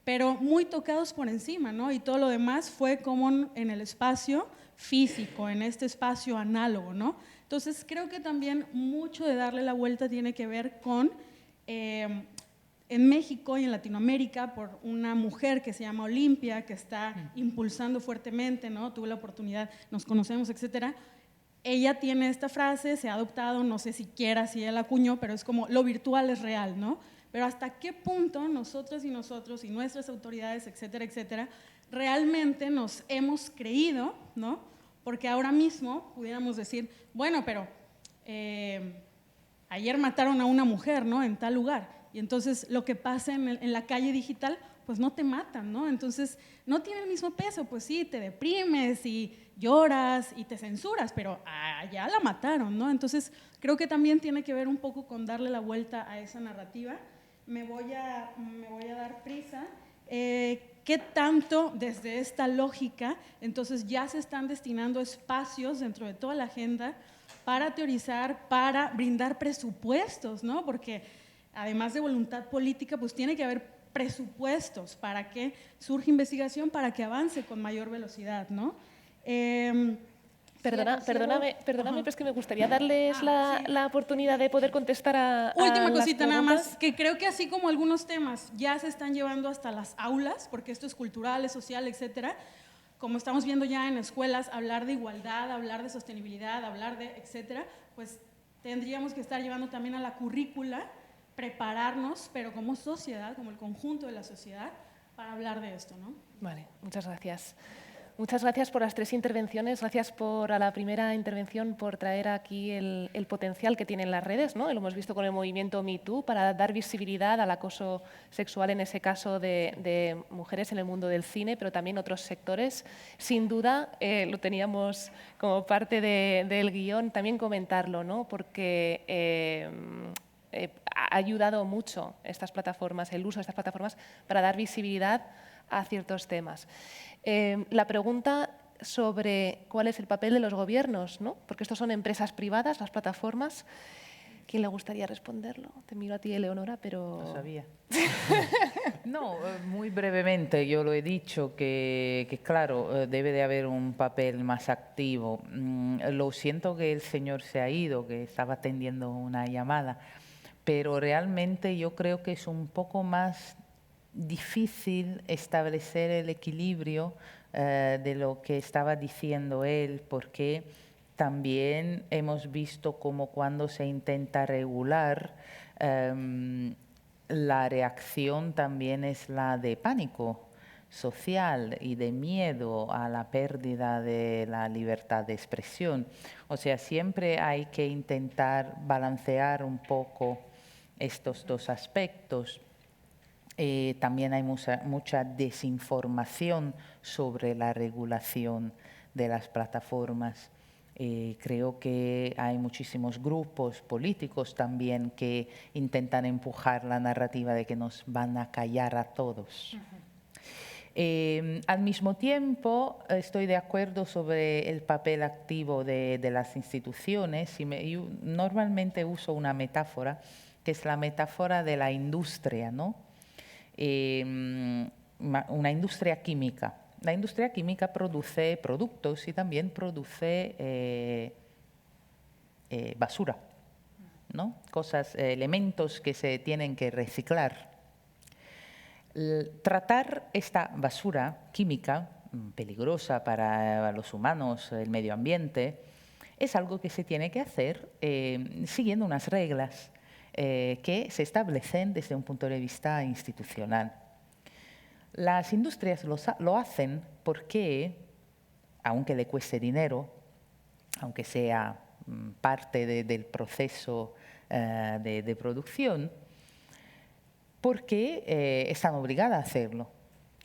Speaker 8: pero muy tocados por encima, ¿no? Y todo lo demás fue como en el espacio físico, en este espacio análogo, ¿no? Entonces creo que también mucho de darle la vuelta tiene que ver con, en México y en Latinoamérica, por una mujer que se llama Olimpia, que está impulsando fuertemente, ¿no? Tuve la oportunidad, nos conocemos, etcétera. Ella tiene esta frase, se ha adoptado, no sé siquiera si ella la acuñó, pero es como lo virtual es real, ¿no? Pero hasta qué punto nosotras y nosotros y nuestras autoridades, etcétera, etcétera, realmente nos hemos creído, ¿no? Porque ahora mismo pudiéramos decir, bueno, pero ayer mataron a una mujer, ¿no? En tal lugar. Y entonces lo que pasa en la calle digital, pues no te matan, ¿no? Entonces no tiene el mismo peso, pues sí, te deprimes y lloras y te censuras, pero allá la mataron, ¿no? Entonces creo que también tiene que ver un poco con darle la vuelta a esa narrativa. Me voy a dar prisa. ¿Qué tanto desde esta lógica entonces ya se están destinando espacios dentro de toda la agenda para teorizar, para brindar presupuestos, ¿no? Porque además de voluntad política, pues tiene que haber presupuestos para que surja investigación, para que avance con mayor velocidad, ¿no?
Speaker 2: Perdóname, pero es que me gustaría darles la oportunidad de poder contestar a
Speaker 8: Última
Speaker 2: las
Speaker 8: cosita nada
Speaker 2: preguntas.
Speaker 8: más, que creo que así como algunos temas ya se están llevando hasta las aulas, porque esto es cultural, es social, etcétera, como estamos viendo ya en escuelas, hablar de igualdad, hablar de sostenibilidad, hablar de etcétera, pues tendríamos que estar llevando también a la currícula prepararnos, pero como sociedad, como el conjunto de la sociedad, para hablar de esto, ¿no?
Speaker 2: Vale, muchas gracias. Muchas gracias por las 3 intervenciones. Gracias a la primera intervención por traer aquí el potencial que tienen las redes, ¿no? Lo hemos visto con el movimiento MeToo para dar visibilidad al acoso sexual, en ese caso de mujeres en el mundo del cine, pero también otros sectores. Sin duda, lo teníamos como parte del guión, también comentarlo, ¿no? Porque ha ayudado mucho estas plataformas, el uso de estas plataformas, para dar visibilidad a ciertos temas. La pregunta sobre cuál es el papel de los gobiernos, ¿no? Porque estos son empresas privadas, las plataformas. ¿Quién le gustaría responderlo? Te miro a ti, Eleonora, pero...
Speaker 3: Lo sabía. No, muy brevemente, yo lo he dicho, que claro, debe de haber un papel más activo. Lo siento que el señor se ha ido, que estaba atendiendo una llamada, pero realmente yo creo que es un poco más difícil establecer el equilibrio de lo que estaba diciendo él, porque también hemos visto como cuando se intenta regular, la reacción también es la de pánico social y de miedo a la pérdida de la libertad de expresión. O sea, siempre hay que intentar balancear un poco estos dos aspectos. También hay mucha desinformación sobre la regulación de las plataformas. Creo que hay muchísimos grupos políticos también que intentan empujar la narrativa de que nos van a callar a todos. Al mismo tiempo, estoy de acuerdo sobre el papel activo de las instituciones y yo normalmente uso una metáfora, que es la metáfora de la industria, ¿no? Una industria química. La industria química produce productos y también produce basura, ¿no? Elementos que se tienen que reciclar. Tratar esta basura química, peligrosa para los humanos, el medio ambiente, es algo que se tiene que hacer siguiendo unas reglas que se establecen desde un punto de vista institucional. Las industrias lo hacen porque, aunque le cueste dinero, aunque sea parte del proceso de producción, porque están obligadas a hacerlo.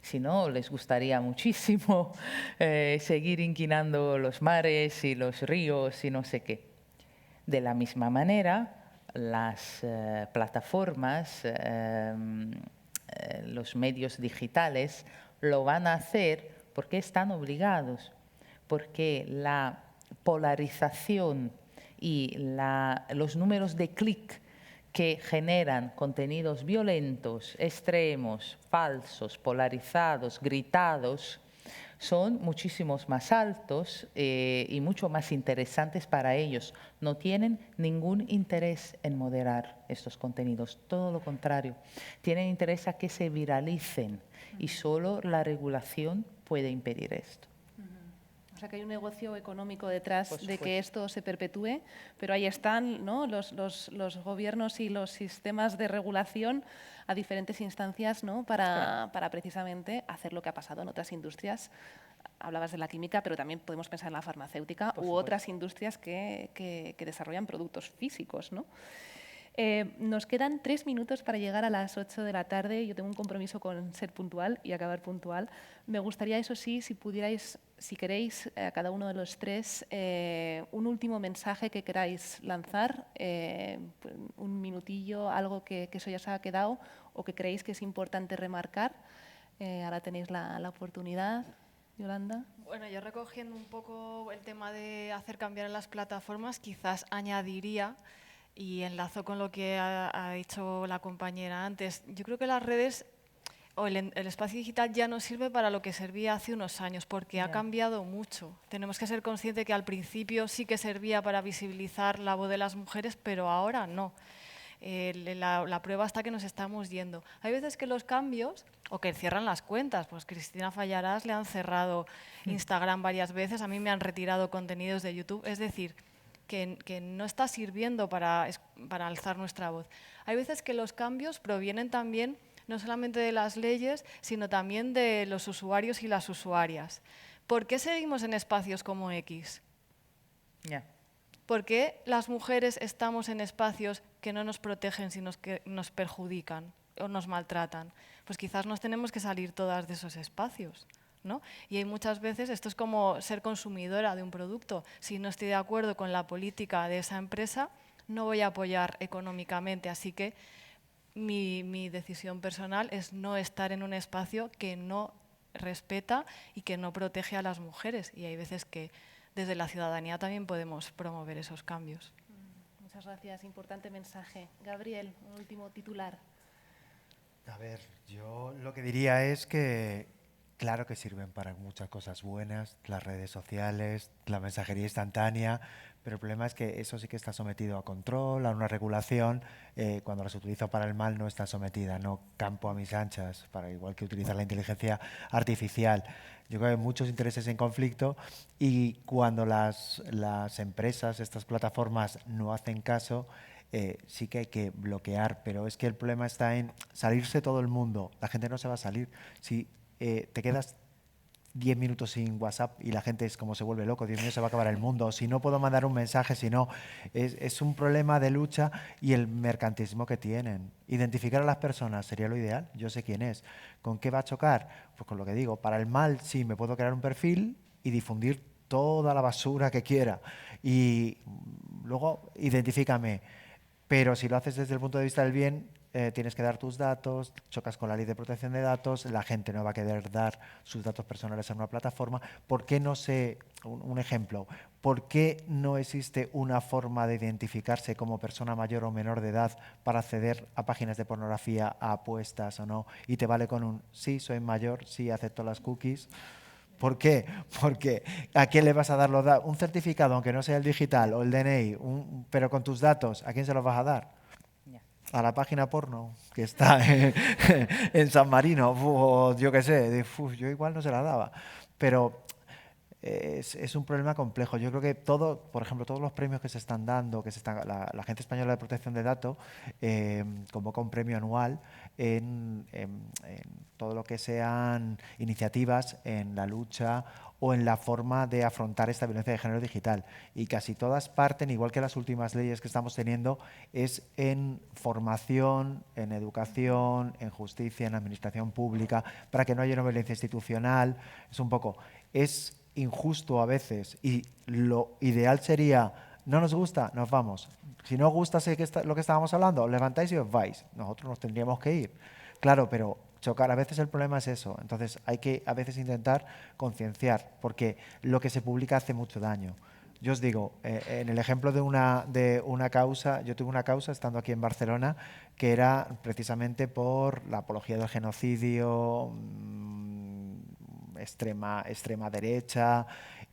Speaker 3: Si no, les gustaría muchísimo seguir inquinando los mares y los ríos y no sé qué. De la misma manera, las plataformas, los medios digitales lo van a hacer porque están obligados, porque la polarización y los números de clic que generan contenidos violentos, extremos, falsos, polarizados, gritados, son muchísimos más altos y mucho más interesantes para ellos. No tienen ningún interés en moderar estos contenidos, todo lo contrario. Tienen interés a que se viralicen y solo la regulación puede impedir esto.
Speaker 2: O sea, que hay un negocio económico detrás de que esto se perpetúe, pero ahí están, ¿no?, los gobiernos y los sistemas de regulación a diferentes instancias, ¿no?, para precisamente hacer lo que ha pasado en otras industrias. Hablabas de la química, pero también podemos pensar en la farmacéutica u otras industrias que desarrollan productos físicos, ¿no? Nos quedan 3 minutos para llegar a las 8 de la tarde. Yo tengo un compromiso con ser puntual y acabar puntual. Me gustaría, eso sí, si pudierais, si queréis, a cada uno de los 3, un último mensaje que queráis lanzar, un minutillo, algo que eso ya se ha quedado o que creéis que es importante remarcar. Ahora tenéis la oportunidad. Yolanda.
Speaker 5: Bueno, yo recogiendo un poco el tema de hacer cambiar las plataformas, quizás añadiría, y enlazo con lo que ha dicho la compañera antes, yo creo que las redes o el espacio digital ya no sirve para lo que servía hace unos años, porque ha cambiado mucho. Tenemos que ser conscientes que al principio sí que servía para visibilizar la voz de las mujeres, pero ahora no. La prueba está que nos estamos yendo. Hay veces que los cambios, o que cierran las cuentas, pues Cristina Fallarás le han cerrado Instagram varias veces, a mí me han retirado contenidos de YouTube, es decir, que no está sirviendo para alzar nuestra voz. Hay veces que los cambios provienen también no solamente de las leyes, sino también de los usuarios y las usuarias. ¿Por qué seguimos en espacios como X? ¿Por qué las mujeres estamos en espacios que no nos protegen, sino que nos perjudican o nos maltratan? Pues quizás nos tenemos que salir todas de esos espacios, ¿no? Y hay muchas veces, esto es como ser consumidora de un producto. Si no estoy de acuerdo con la política de esa empresa, no voy a apoyar económicamente. Así que mi decisión personal es no estar en un espacio que no respeta y que no protege a las mujeres. Y hay veces que desde la ciudadanía también podemos promover esos cambios.
Speaker 2: Muchas gracias, importante mensaje. Gabriel, un último titular.
Speaker 4: A ver, yo lo que diría es que claro que sirven para muchas cosas buenas, las redes sociales, la mensajería instantánea, pero el problema es que eso sí que está sometido a control, a una regulación. Cuando las utilizo para el mal no está sometida, no campo a mis anchas, para igual que utilizar la inteligencia artificial. Yo creo que hay muchos intereses en conflicto y cuando las empresas, estas plataformas no hacen caso, sí que hay que bloquear, pero es que el problema está en salirse todo el mundo. La gente no se va a salir. Si te quedas 10 minutos sin WhatsApp y la gente es como se vuelve loco, Dios mío, se va a acabar el mundo. Si no puedo mandar un mensaje, si no, es un problema de lucha y el mercantilismo que tienen. Identificar a las personas sería lo ideal. Yo sé quién es. ¿Con qué va a chocar? Pues con lo que digo. Para el mal, sí, me puedo crear un perfil y difundir toda la basura que quiera. Y luego, identifícame. Pero si lo haces desde el punto de vista del bien, tienes que dar tus datos, chocas con la ley de protección de datos, la gente no va a querer dar sus datos personales a una plataforma. ¿Por qué no sé, un ejemplo, por qué no existe una forma de identificarse como persona mayor o menor de edad para acceder a páginas de pornografía, a apuestas o no? Y te vale con un sí, soy mayor, sí, acepto las cookies. ¿Por qué? Porque ¿a quién le vas a dar los datos? Un certificado, aunque no sea el digital o el DNI, pero con tus datos, ¿a quién se los vas a dar? A la página porno que está en San Marino, o yo qué sé, yo igual no se la daba. Pero es un problema complejo. Yo creo que por ejemplo, todos los premios que se están dando, la Agencia Española de Protección de Datos convoca un premio anual en todo lo que sean iniciativas en la lucha o en la forma de afrontar esta violencia de género digital. Y casi todas parten, igual que las últimas leyes que estamos teniendo, es en formación, en educación, en justicia, en administración pública, para que no haya una violencia institucional. Es un poco... Es injusto a veces y lo ideal sería, no nos gusta, nos vamos. Si no os gusta lo que estábamos hablando, os levantáis y os vais. Nosotros nos tendríamos que ir. Claro, pero chocar, a veces el problema es eso. Entonces hay que a veces intentar concienciar, porque lo que se publica hace mucho daño. Yo os digo, en el ejemplo de una causa, yo tuve una causa estando aquí en Barcelona que era precisamente por la apología del genocidio, extrema derecha,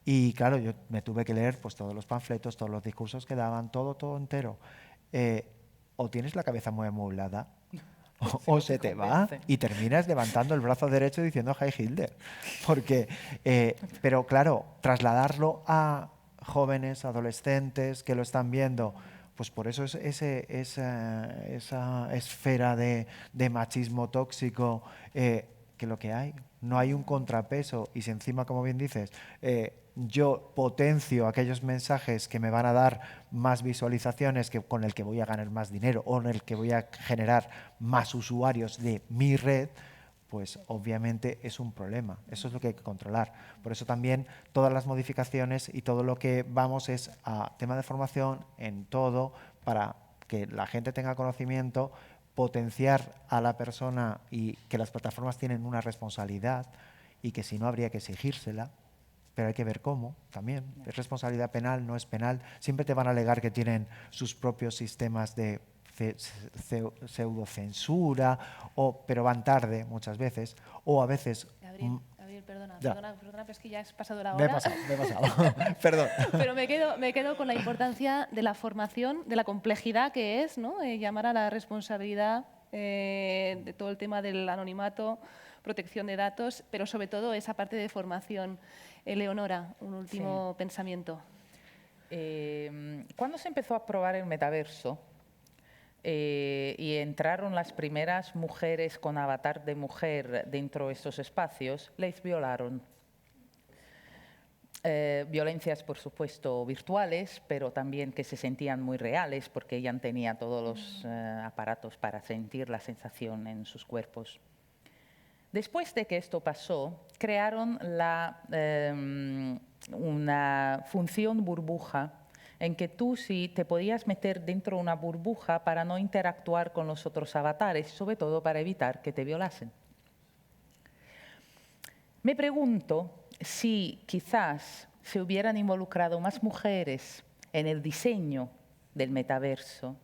Speaker 4: y claro, yo me tuve que leer pues todos los panfletos, todos los discursos que daban, todo entero. O tienes la cabeza muy amueblada o se te va y terminas levantando el brazo derecho diciendo Heil Hitler. Porque, pero claro, trasladarlo a jóvenes, adolescentes que lo están viendo, pues por eso esa esfera de machismo tóxico, que lo que hay, no hay un contrapeso. Y si encima, como bien dices, yo potencio aquellos mensajes que me van a dar más visualizaciones, con el que voy a ganar más dinero o en el que voy a generar más usuarios de mi red, pues obviamente es un problema. Eso es lo que hay que controlar. Por eso también todas las modificaciones y todo lo que vamos es a tema de formación en todo, para que la gente tenga conocimiento, potenciar a la persona, y que las plataformas tienen una responsabilidad y que si no habría que exigírsela, pero hay que ver cómo también. Es responsabilidad penal, no es penal. Siempre te van a alegar que tienen sus propios sistemas de pseudocensura, pero van tarde muchas veces, o a veces...
Speaker 2: Gabriel, perdona, pero es que ya has pasado la hora.
Speaker 4: Me he pasado. Perdón.
Speaker 2: Pero me quedo con la importancia de la formación, de la complejidad que es, ¿no? Llamar a la responsabilidad de todo el tema del anonimato, protección de datos, pero sobre todo esa parte de formación. Eleonora, un último pensamiento.
Speaker 3: Cuando se empezó a probar el metaverso y entraron las primeras mujeres con avatar de mujer dentro de estos espacios, les violaron. Violencias, por supuesto, virtuales, pero también que se sentían muy reales porque ella tenía todos los aparatos para sentir la sensación en sus cuerpos. Después de que esto pasó, crearon una función burbuja en que tú sí te podías meter dentro de una burbuja para no interactuar con los otros avatares, sobre todo para evitar que te violasen. Me pregunto si quizás se hubieran involucrado más mujeres en el diseño del metaverso,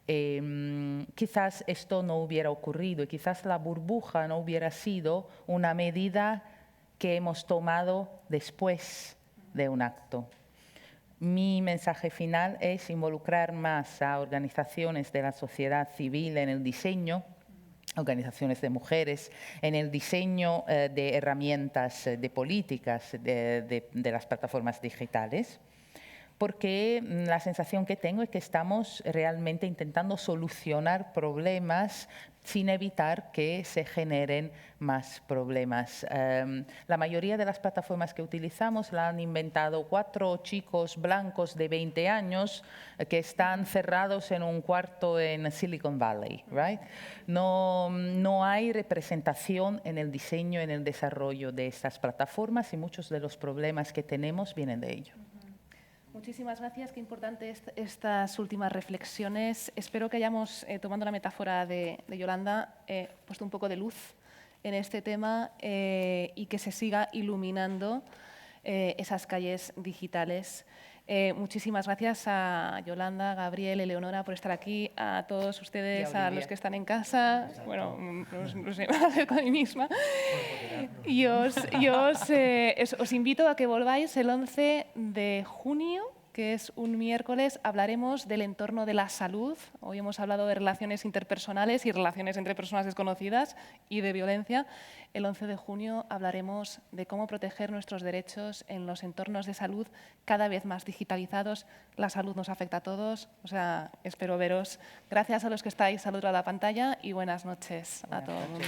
Speaker 3: quizás esto no hubiera ocurrido y quizás la burbuja no hubiera sido una medida que hemos tomado después de un acto. Mi mensaje final es involucrar más a organizaciones de la sociedad civil en el diseño, organizaciones de mujeres, en el diseño de herramientas de políticas de las plataformas digitales, porque la sensación que tengo es que estamos realmente intentando solucionar problemas sin evitar que se generen más problemas. La mayoría de las plataformas que utilizamos la han inventado 4 chicos blancos de 20 años que están cerrados en un cuarto en Silicon Valley, right? No hay representación en el diseño, en el desarrollo de estas plataformas y muchos de los problemas que tenemos vienen de ello.
Speaker 2: Muchísimas gracias, qué importantes estas últimas reflexiones. Espero que hayamos, tomando la metáfora de Yolanda, puesto un poco de luz en este tema y que se siga iluminando esas calles digitales. Muchísimas gracias a Yolanda, Gabriel, Eleonora por estar aquí, a todos ustedes, a los que están en casa. Bueno, no sé, me acerco a mí misma. Y os invito a que volváis el 11 de junio, que es un miércoles, hablaremos del entorno de la salud. Hoy hemos hablado de relaciones interpersonales y relaciones entre personas desconocidas y de violencia. El 11 de junio hablaremos de cómo proteger nuestros derechos en los entornos de salud cada vez más digitalizados. La salud nos afecta a todos, o sea, espero veros. Gracias a los que estáis al otro lado de la pantalla y buenas noches a todo el mundo.